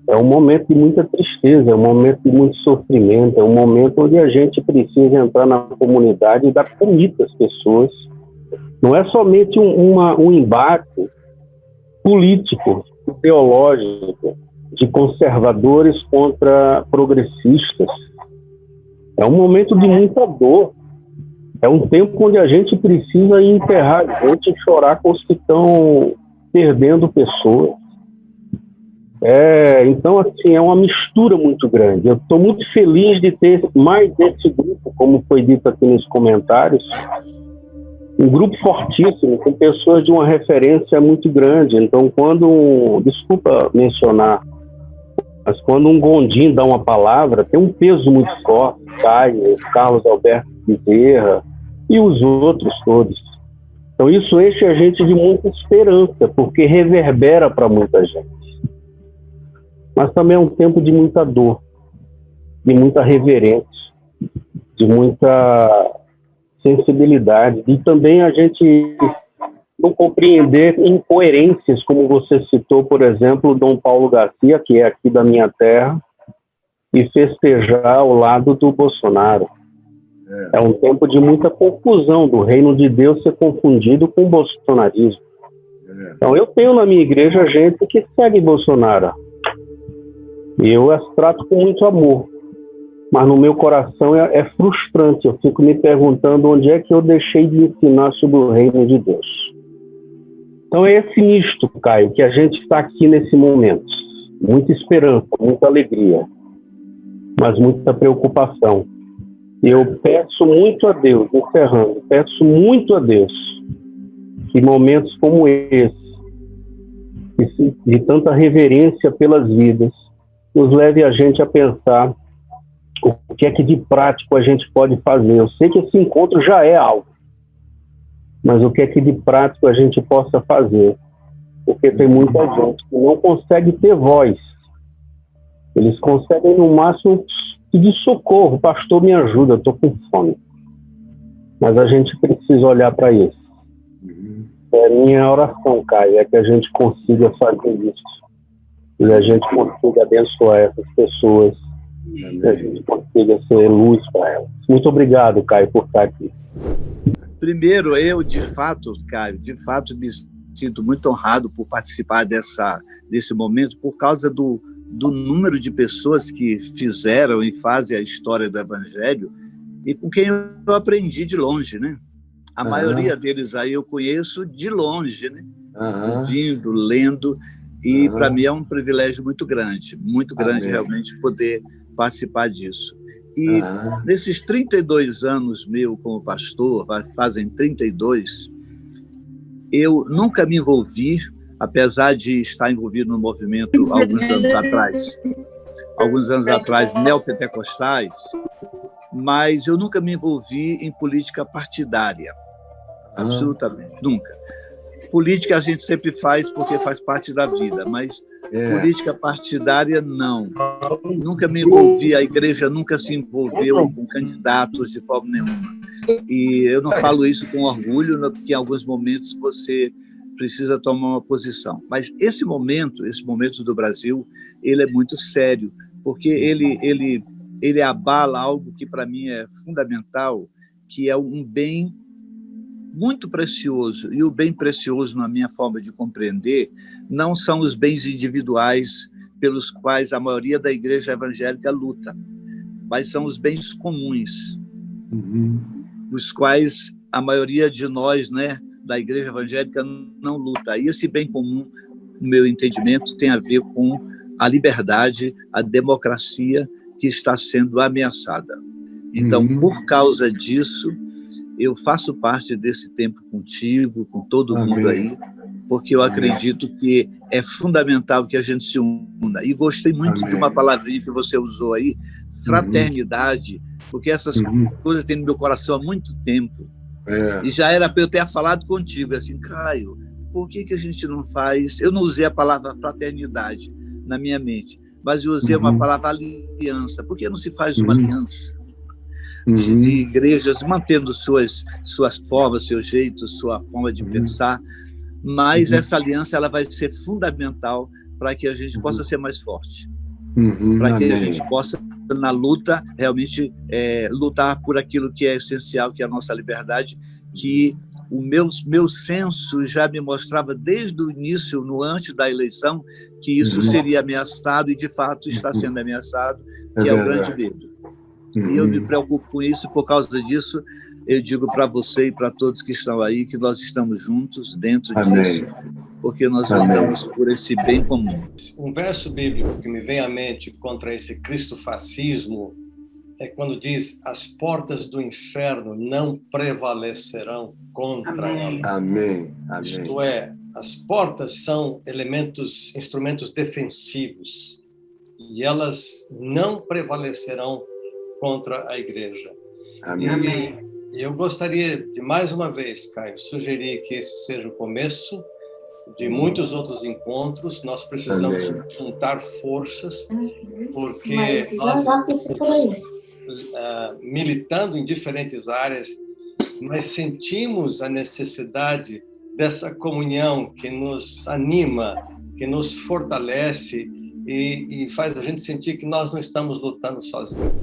É um momento de muita tristeza, é um momento de muito sofrimento, é um momento onde a gente precisa entrar na comunidade e dar comida às pessoas. Não é somente um embate político, ideológico, de conservadores contra progressistas. É um momento de muita dor. É um tempo onde a gente precisa enterrar a gente e chorar com os que estão perdendo pessoas. Então, assim, é uma mistura muito grande. Eu estou muito feliz de ter mais desse grupo, como foi dito aqui nos comentários, um grupo fortíssimo, com pessoas de uma referência muito grande. Então, desculpa mencionar, mas quando um Gondim dá uma palavra, tem um peso muito forte, Caio, Carlos Alberto Bezerra e os outros todos. Então isso enche a gente de muita esperança, porque reverbera para muita gente. Mas também é um tempo de muita dor, de muita reverência, de muita sensibilidade, e também a gente não compreender incoerências, como você citou, por exemplo, Dom Paulo Garcia, que é aqui da minha terra, e festejar ao lado do Bolsonaro. É um tempo de muita confusão do reino de Deus ser confundido com o bolsonarismo. Então, eu tenho na minha igreja gente que segue Bolsonaro. E eu as trato com muito amor. Mas no meu coração é frustrante. Eu fico me perguntando onde é que eu deixei de ensinar sobre o reino de Deus. Então é esse misto, Caio, que a gente está aqui nesse momento. Muita esperança, muita alegria, mas muita preocupação. Eu peço muito a Deus, encerrando, peço muito a Deus que momentos como esse, de tanta reverência pelas vidas, nos leve a gente a pensar o que é que de prático a gente pode fazer. Eu sei que esse encontro já é algo, mas o que é que de prático a gente possa fazer? Porque tem muita gente que não consegue ter voz. Eles conseguem, no máximo, pedir socorro, pastor, me ajuda, estou com fome. Mas a gente precisa olhar para isso. Minha oração, Caio, é que a gente consiga fazer isso. E a gente consiga abençoar essas pessoas. E a gente consiga ser luz para elas. Muito obrigado, Caio, por estar aqui. Primeiro, eu, de fato, Caio, me sinto muito honrado por participar desse momento, por causa do número de pessoas que fizeram e fazem a história do Evangelho e com quem eu aprendi de longe, né? A maioria deles aí eu conheço de longe, né? Ouvindo, lendo, e para mim é um privilégio muito grande realmente poder participar disso. E nesses 32 anos meu como pastor, fazem 32, eu nunca me envolvi, apesar de estar envolvido no movimento alguns anos atrás, neopentecostais, mas eu nunca me envolvi em política partidária. Absolutamente, nunca. Política a gente sempre faz porque faz parte da vida, mas política partidária, não. Nunca me envolvi, a igreja nunca se envolveu com candidatos de forma nenhuma. E eu não falo isso com orgulho, porque em alguns momentos você precisa tomar uma posição. Mas esse momento do Brasil, ele é muito sério, porque ele abala algo que para mim é fundamental, que é um bem muito precioso. E o bem precioso, na minha forma de compreender, não são os bens individuais pelos quais a maioria da igreja evangélica luta, mas são os bens comuns, os quais a maioria de nós, né, da igreja evangélica não luta. E esse bem comum, no meu entendimento, tem a ver com a liberdade, a democracia que está sendo ameaçada. Então, por causa disso, eu faço parte desse tempo contigo, com todo mundo aí, porque eu acredito que é fundamental que a gente se una. E gostei muito de uma palavrinha que você usou aí, fraternidade, porque essas coisas têm no meu coração há muito tempo. E já era para eu ter falado contigo, assim, Caio, por que a gente não faz... Eu não usei a palavra fraternidade na minha mente, mas eu usei uma palavra aliança. Por que não se faz uma aliança de igrejas mantendo suas formas, seu jeito, sua forma de pensar, mas essa aliança ela vai ser fundamental para que a gente possa ser mais forte, para que a gente possa, na luta, realmente lutar por aquilo que é essencial, que é a nossa liberdade, que o meu senso já me mostrava desde o início, antes da eleição, que isso seria ameaçado, e de fato está sendo ameaçado, que é o grande medo. E eu me preocupo com isso, por causa disso, eu digo para você e para todos que estão aí que nós estamos juntos dentro disso, porque nós lutamos por esse bem comum. Um verso bíblico que me vem à mente contra esse cristofascismo é quando diz: as portas do inferno não prevalecerão contra ela. Amém. Isto é, as portas são instrumentos defensivos, e elas não prevalecerão contra a igreja. Amém. E eu gostaria de, mais uma vez, Caio, sugerir que esse seja o começo de muitos outros encontros. Nós precisamos juntar forças, porque nós estamos militando em diferentes áreas, mas sentimos a necessidade dessa comunhão que nos anima, que nos fortalece e faz a gente sentir que nós não estamos lutando sozinhos.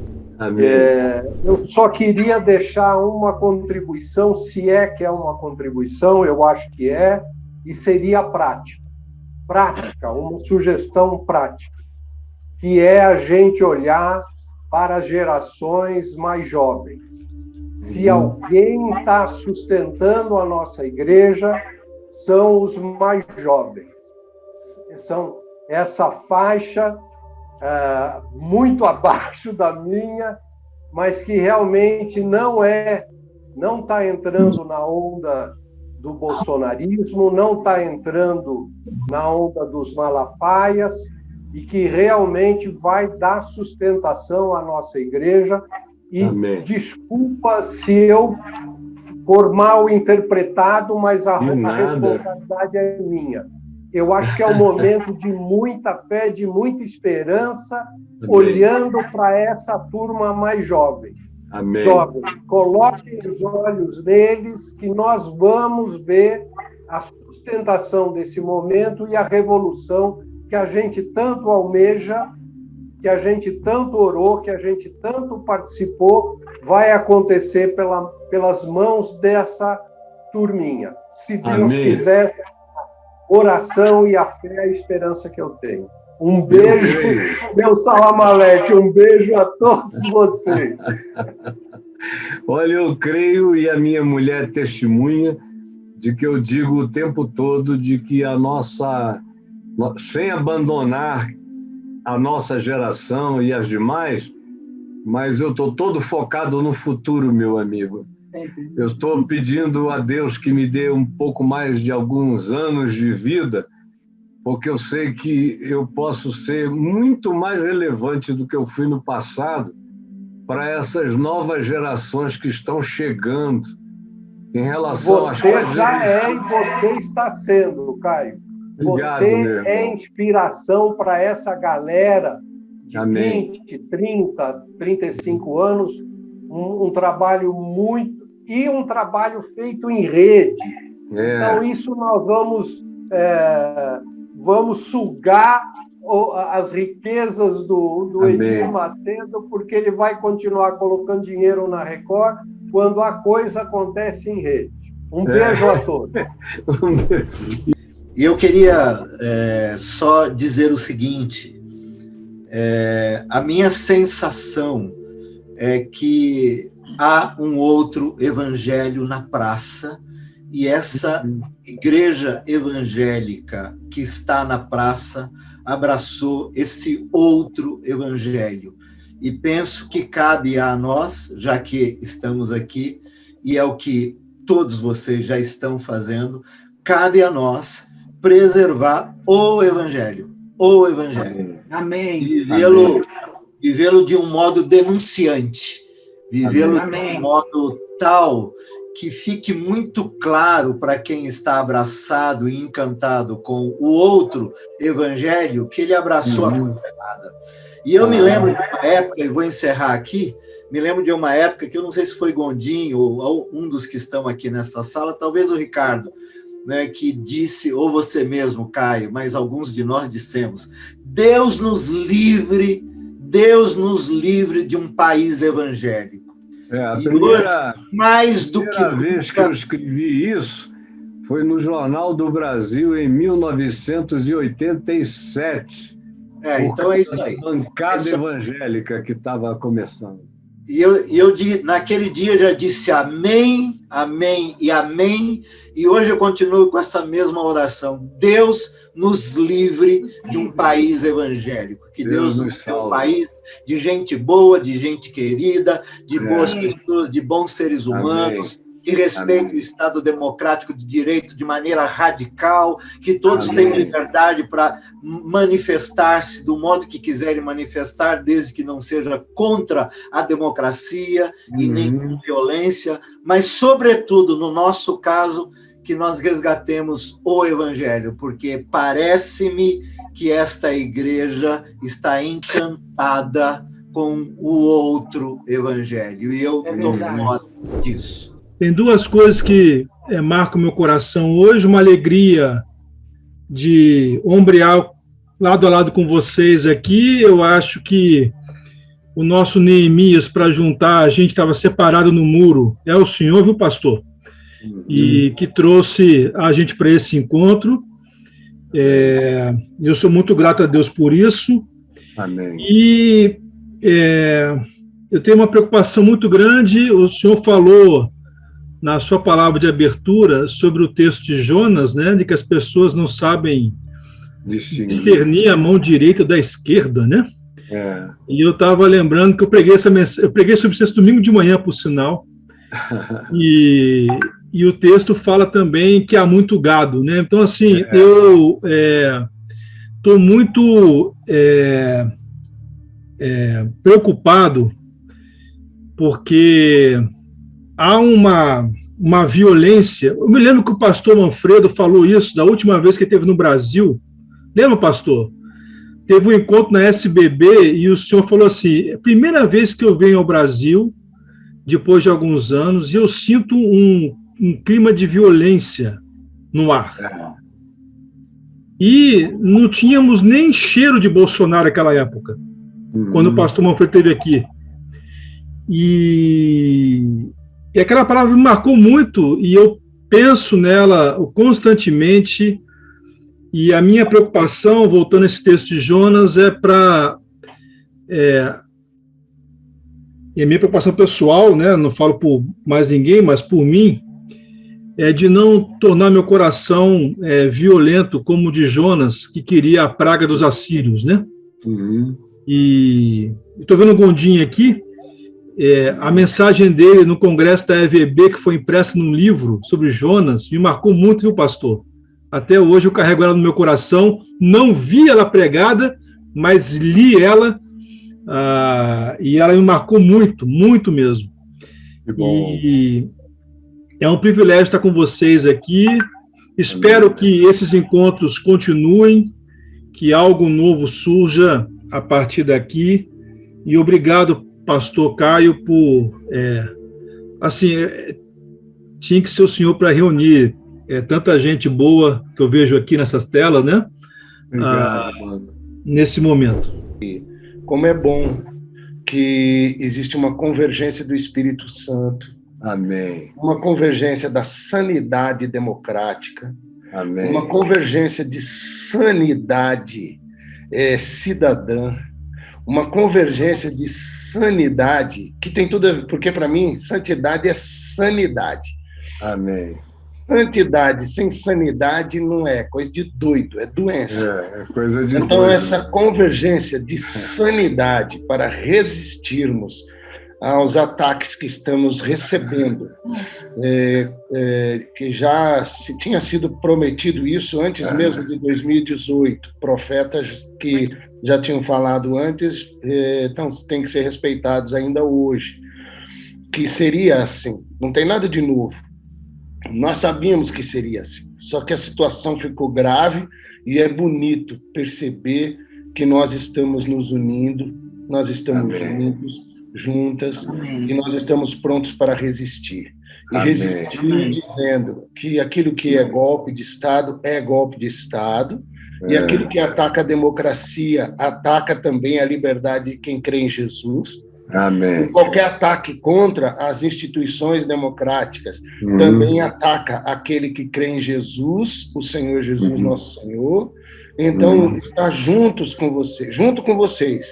Eu só queria deixar uma contribuição, se é que é uma contribuição, eu acho que é, e seria prática, uma sugestão prática, que é a gente olhar para as gerações mais jovens. Se alguém está sustentando a nossa igreja, são os mais jovens. São essa faixa muito abaixo da minha, mas que realmente não está entrando na onda do bolsonarismo, não está entrando na onda dos malafaias, e que realmente vai dar sustentação à nossa igreja. E desculpa se eu for mal interpretado, mas a responsabilidade é minha. Eu acho que é um momento de muita fé, de muita esperança, olhando para essa turma mais jovem. Amém. Jovens, coloquem os olhos neles, que nós vamos ver a sustentação desse momento e a revolução que a gente tanto almeja, que a gente tanto orou, que a gente tanto participou, vai acontecer pelas mãos dessa turminha. Se Deus quiser, oração e a fé, a esperança que eu tenho. Um beijo, meu Salam Aleicum, um beijo a todos vocês. Olha, eu creio, e a minha mulher testemunha, de que eu digo o tempo todo de que a nossa, sem abandonar a nossa geração e as demais, mas eu estou todo focado no futuro, meu amigo. Eu estou pedindo a Deus que me dê um pouco mais de alguns anos de vida, porque eu sei que eu posso ser muito mais relevante do que eu fui no passado para essas novas gerações que estão chegando em relação às coisas. Você já é e você está sendo, Caio. Obrigado, você é inspiração para essa galera de 20, 30, 35 anos, um trabalho muito... E um trabalho feito em rede. Então, isso nós vamos sugar as riquezas do Edir Macedo, porque ele vai continuar colocando dinheiro na Record quando a coisa acontece em rede. Um beijo a todos. E eu queria só dizer o seguinte, a minha sensação é que há um outro evangelho na praça, e essa igreja evangélica que está na praça abraçou esse outro evangelho. E penso que cabe a nós, já que estamos aqui, e é o que todos vocês já estão fazendo, cabe a nós preservar o evangelho. O evangelho. Amém. Vivê-lo de um modo denunciante. Vivê-lo de um modo tal que fique muito claro para quem está abraçado e encantado com o outro evangelho que ele abraçou a coisa errada. E eu me lembro de uma época, e vou encerrar aqui, me lembro de uma época que eu não sei se foi Gondim ou um dos que estão aqui nesta sala, talvez o Ricardo, né, que disse, ou você mesmo, Caio, mas alguns de nós dissemos, Deus nos livre de um país evangélico. A primeira vez que eu escrevi isso foi no Jornal do Brasil em 1987. Então é isso aí. A bancada evangélica que estava começando. E eu naquele dia já disse amém, amém e amém, e hoje eu continuo com essa mesma oração. Deus nos livre de um país evangélico, que Deus nos dê um país de gente boa, de gente querida, de boas pessoas, de bons seres humanos, que respeitem o Estado democrático de direito de maneira radical, que todos tenham liberdade para manifestar-se do modo que quiserem manifestar, desde que não seja contra a democracia e nem com violência, mas, sobretudo, no nosso caso, que nós resgatemos o Evangelho, porque parece-me que esta igreja está encantada com o outro Evangelho, e eu estou fora disso. Tem duas coisas que marcam meu coração hoje, uma alegria de ombrear lado a lado com vocês aqui. Eu acho que o nosso Neemias, para juntar, a gente estava separado no muro, é o senhor, viu, pastor? E que trouxe a gente para esse encontro. Eu sou muito grato a Deus por isso. Amém. E eu tenho uma preocupação muito grande. O senhor falou na sua palavra de abertura sobre o texto de Jonas, né, de que as pessoas não sabem discernir a mão direita da esquerda, né? E eu estava lembrando que eu preguei sobre isso domingo de manhã, por sinal, e o texto fala também que há muito gado, né? Então, assim, eu estou muito preocupado porque há uma violência. Eu me lembro que o pastor Manfredo falou isso da última vez que esteve no Brasil. Lembra, pastor? Teve um encontro na SBB e o senhor falou assim, é a primeira vez que eu venho ao Brasil, depois de alguns anos, e eu sinto um clima de violência no ar. E não tínhamos nem cheiro de Bolsonaro naquela época, quando o pastor Manfredo esteve aqui. E aquela palavra me marcou muito, e eu penso nela constantemente, e a minha preocupação, voltando a esse texto de Jonas, é para... E a minha preocupação pessoal, né, não falo por mais ninguém, mas por mim, é de não tornar meu coração violento como o de Jonas, que queria a praga dos assírios, né? E estou vendo o Gondim aqui, a mensagem dele no congresso da EVB, que foi impressa num livro sobre Jonas, me marcou muito, viu, pastor? Até hoje eu carrego ela no meu coração, não vi ela pregada, mas li ela, e ela me marcou muito, muito mesmo. Que bom. E é um privilégio estar com vocês aqui. Espero que esses encontros continuem, que algo novo surja a partir daqui. E obrigado, pastor Caio, por... tinha que ser o senhor para reunir tanta gente boa que eu vejo aqui nessas telas, né? Obrigado, mano. Nesse momento. Como é bom que existe uma convergência do Espírito Santo. Amém. Uma convergência da sanidade democrática. Amém. Uma convergência de sanidade cidadã. Uma convergência de sanidade, que tem tudo a ver, porque para mim, santidade é sanidade. Amém. Santidade sem sanidade não é coisa de doido, é doença. É coisa de então, doido. Essa convergência de sanidade para resistirmos aos ataques que estamos recebendo, que já se tinha sido prometido isso antes mesmo de 2018, profetas que já tinham falado antes, então têm que ser respeitados ainda hoje, que seria assim, não tem nada de novo. Nós sabíamos que seria assim, só que a situação ficou grave e é bonito perceber que nós estamos nos unindo, nós estamos juntas, e nós estamos prontos para resistir. E resistir dizendo que aquilo que é golpe de Estado é golpe de Estado, e aquilo que ataca a democracia ataca também a liberdade de quem crê em Jesus. Amém. E qualquer ataque contra as instituições democráticas também ataca aquele que crê em Jesus, o Senhor Jesus, nosso Senhor. Então, está junto com vocês,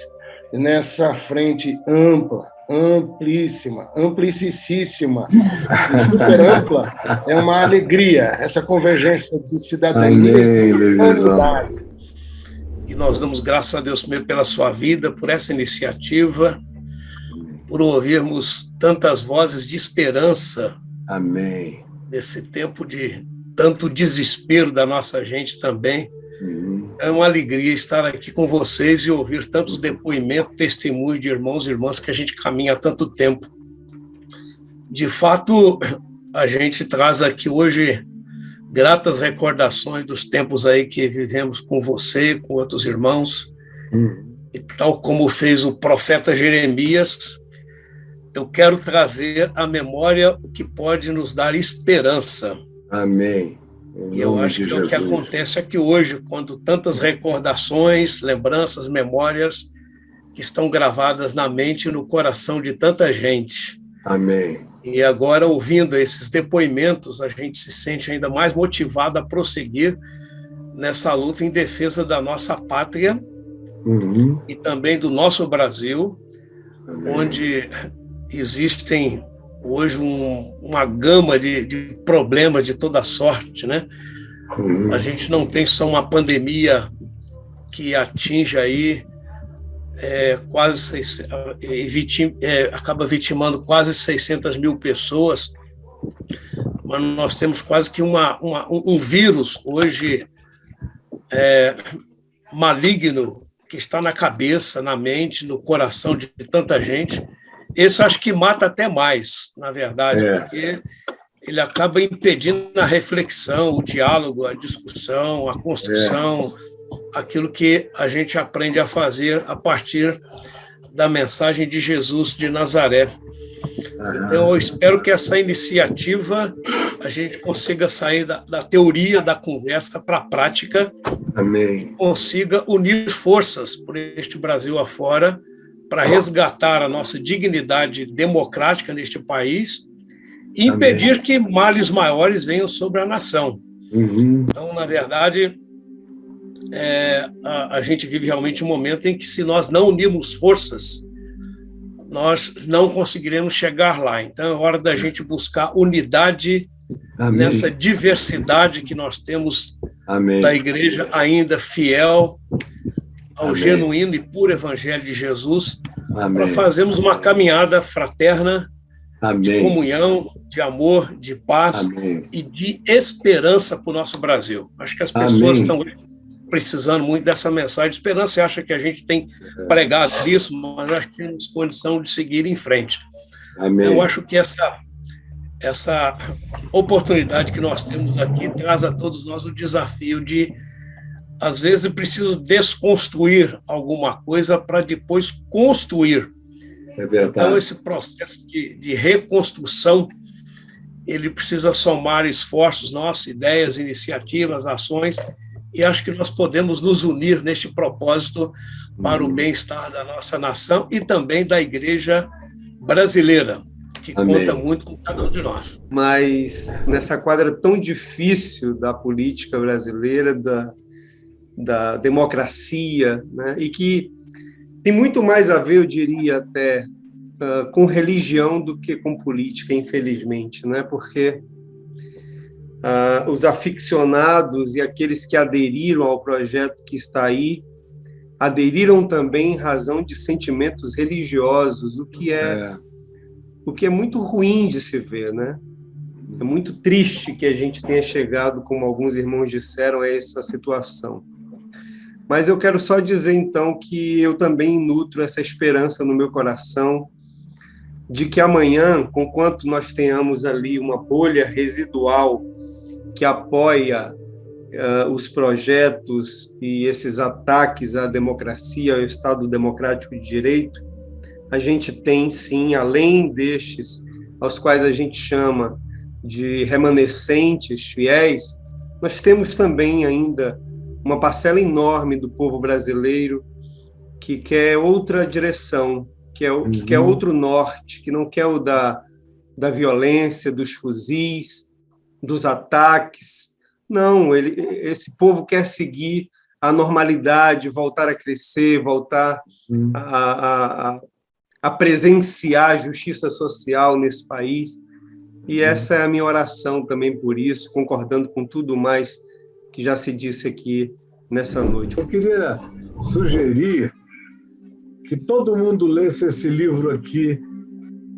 nessa frente ampla, amplíssima, amplicíssima, super ampla, é uma alegria, essa convergência de cidadania e humanidade. E nós damos graças a Deus primeiro pela sua vida, por essa iniciativa, por ouvirmos tantas vozes de esperança. Amém. Nesse tempo de tanto desespero da nossa gente também. É uma alegria estar aqui com vocês e ouvir tantos depoimentos, testemunhos de irmãos e irmãs que a gente caminha há tanto tempo. De fato, a gente traz aqui hoje gratas recordações dos tempos aí que vivemos com você, com outros irmãos, e tal como fez o profeta Jeremias, eu quero trazer à memória o que pode nos dar esperança. Amém. E eu acho que é o que acontece aqui hoje, quando tantas recordações, lembranças, memórias que estão gravadas na mente e no coração de tanta gente. Amém. E agora, ouvindo esses depoimentos, a gente se sente ainda mais motivado a prosseguir nessa luta em defesa da nossa pátria e também do nosso Brasil, onde existem hoje uma gama de problemas de toda sorte, né? A gente não tem só uma pandemia que atinge aí acaba vitimando quase 600 mil pessoas, mas nós temos quase que um vírus hoje maligno que está na cabeça, na mente, no coração de tanta gente. Esse acho que mata até mais, na verdade, porque ele acaba impedindo a reflexão, o diálogo, a discussão, a construção, aquilo que a gente aprende a fazer a partir da mensagem de Jesus de Nazaré. Então, eu espero que essa iniciativa a gente consiga sair da teoria da conversa para a prática. Amém. Consiga unir forças por este Brasil afora para resgatar a nossa dignidade democrática neste país e impedir que males maiores venham sobre a nação. Então, na verdade, a gente vive realmente um momento em que, se nós não unirmos forças, nós não conseguiremos chegar lá. Então, é hora da gente buscar unidade nessa diversidade que nós temos da igreja ainda fiel ao genuíno e puro evangelho de Jesus, para fazermos uma caminhada fraterna de comunhão, de amor, de paz e de esperança para o nosso Brasil. Acho que as pessoas estão precisando muito dessa mensagem de esperança. Você acha que a gente tem pregado isso, mas acho que temos condição de seguir em frente. Eu acho que essa oportunidade que nós temos aqui traz a todos nós o desafio de, às vezes, é preciso desconstruir alguma coisa para depois construir. Então, esse processo de reconstrução, ele precisa somar esforços nossos, ideias, iniciativas, ações, e acho que nós podemos nos unir neste propósito para o bem-estar da nossa nação e também da igreja brasileira, que conta muito com cada um de nós. Mas nessa quadra tão difícil da política brasileira, da democracia, né, e que tem muito mais a ver, eu diria até, com religião do que com política, infelizmente, né? Porque os aficionados e aqueles que aderiram ao projeto que está aí, aderiram também em razão de sentimentos religiosos, o que é muito ruim de se ver, né? É muito triste que a gente tenha chegado, como alguns irmãos disseram, a essa situação. Mas eu quero só dizer, então, que eu também nutro essa esperança no meu coração de que amanhã, conquanto nós tenhamos ali uma bolha residual que apoia os projetos e esses ataques à democracia, ao Estado democrático de direito, a gente tem, sim, além destes, aos quais a gente chama de remanescentes fiéis, nós temos também ainda uma parcela enorme do povo brasileiro que quer outra direção, que quer outro norte, que não quer o da violência, dos fuzis, dos ataques. Não, esse povo quer seguir a normalidade, voltar a crescer, voltar a presenciar a justiça social nesse país. E essa é a minha oração também por isso, concordando com tudo mais que já se disse aqui nessa noite. Eu queria sugerir que todo mundo lesse esse livro aqui,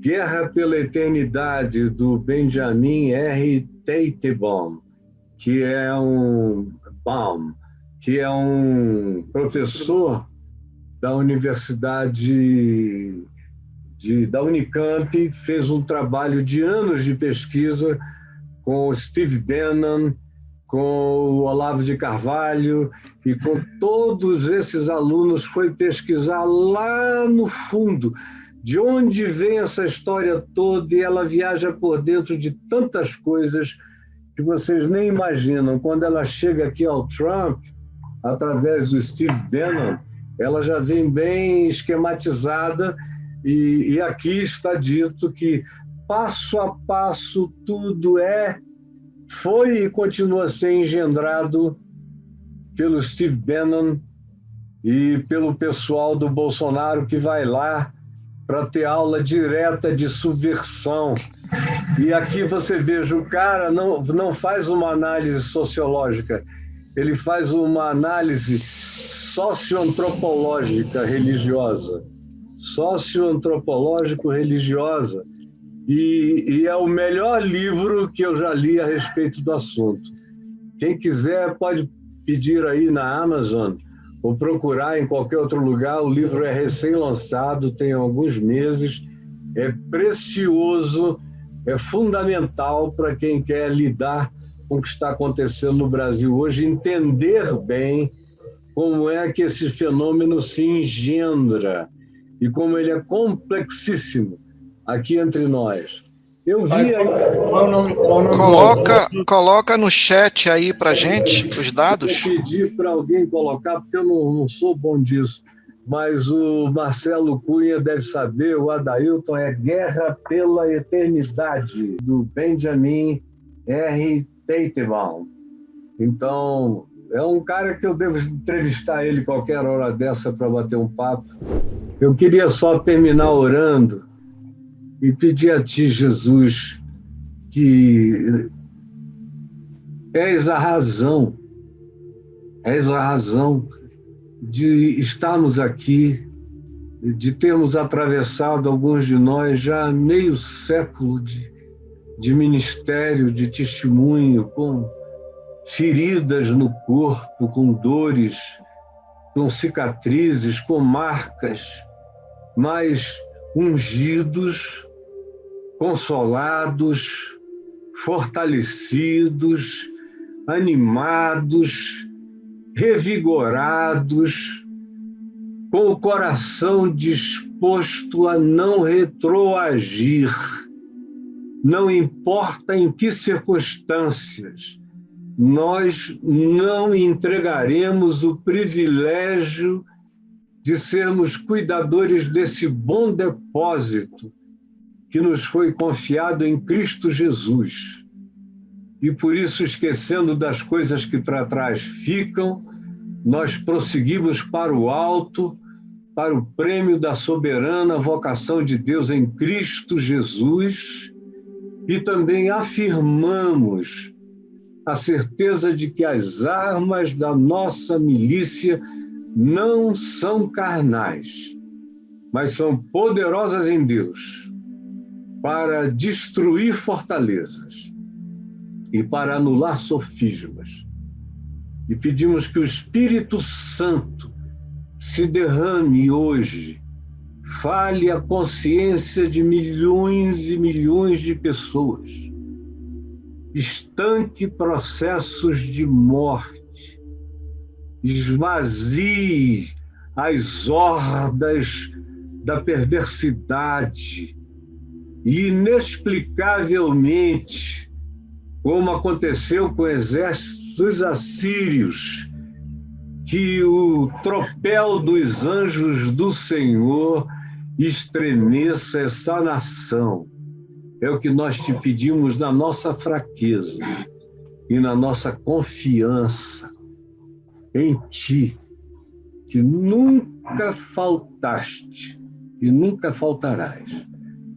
Guerra pela Eternidade, do Benjamin R. Teitelbaum, que é um professor da Universidade da Unicamp, fez um trabalho de anos de pesquisa com o Steve Bannon, com o Olavo de Carvalho e com todos esses alunos, foi pesquisar lá no fundo de onde vem essa história toda, e ela viaja por dentro de tantas coisas que vocês nem imaginam. Quando ela chega aqui ao Trump, através do Steve Bannon, ela já vem bem esquematizada, e aqui está dito que, passo a passo, tudo foi e continua a ser engendrado pelo Steve Bannon e pelo pessoal do Bolsonaro, que vai lá para ter aula direta de subversão. E aqui você veja, o cara não faz uma análise sociológica, ele faz uma análise socioantropológica religiosa. Socioantropológico-religiosa. E é o melhor livro que eu já li a respeito do assunto. Quem quiser pode pedir aí na Amazon ou procurar em qualquer outro lugar. O livro é recém-lançado, tem alguns meses, é precioso é fundamental para quem quer lidar com o que está acontecendo no Brasil hoje, entender bem como é que esse fenômeno se engendra e como ele é complexíssimo aqui entre nós. Eu vi aí... Coloca no chat aí para gente os dados. Eu pedi para alguém colocar, porque eu não sou bom disso, mas o Marcelo Cunha deve saber, o Adailton, é Guerra pela Eternidade, do Benjamin R. Teitelbaum. Então, é um cara que eu devo entrevistar ele qualquer hora dessa para bater um papo. Eu queria só terminar orando e pedir a Ti, Jesus, que és a razão de estarmos aqui, de termos atravessado, alguns de nós, já meio século de ministério, de testemunho, com feridas no corpo, com dores, com cicatrizes, com marcas, mas ungidos, consolados, fortalecidos, animados, revigorados, com o coração disposto a não retroagir, não importa em que circunstâncias, nós não entregaremos o privilégio de sermos cuidadores desse bom depósito que nos foi confiado em Cristo Jesus. E por isso, esquecendo das coisas que para trás ficam, nós prosseguimos para o alto, para o prêmio da soberana vocação de Deus em Cristo Jesus, e também afirmamos a certeza de que as armas da nossa milícia não são carnais, mas são poderosas em Deus para destruir fortalezas e para anular sofismas. E pedimos que o Espírito Santo se derrame hoje, fale a consciência de milhões e milhões de pessoas, estanque processos de morte, esvazie as hordas da perversidade e, inexplicavelmente, como aconteceu com exércitos assírios, que o tropel dos anjos do Senhor estremeça essa nação. É o que nós te pedimos na nossa fraqueza e na nossa confiança em Ti, que nunca faltaste e nunca faltarás.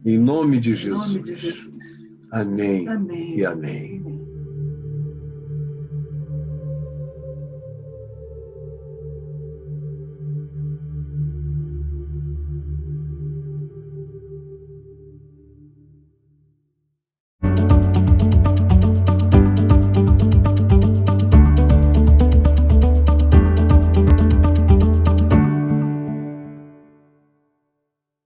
Em nome de Jesus. Amém e amém.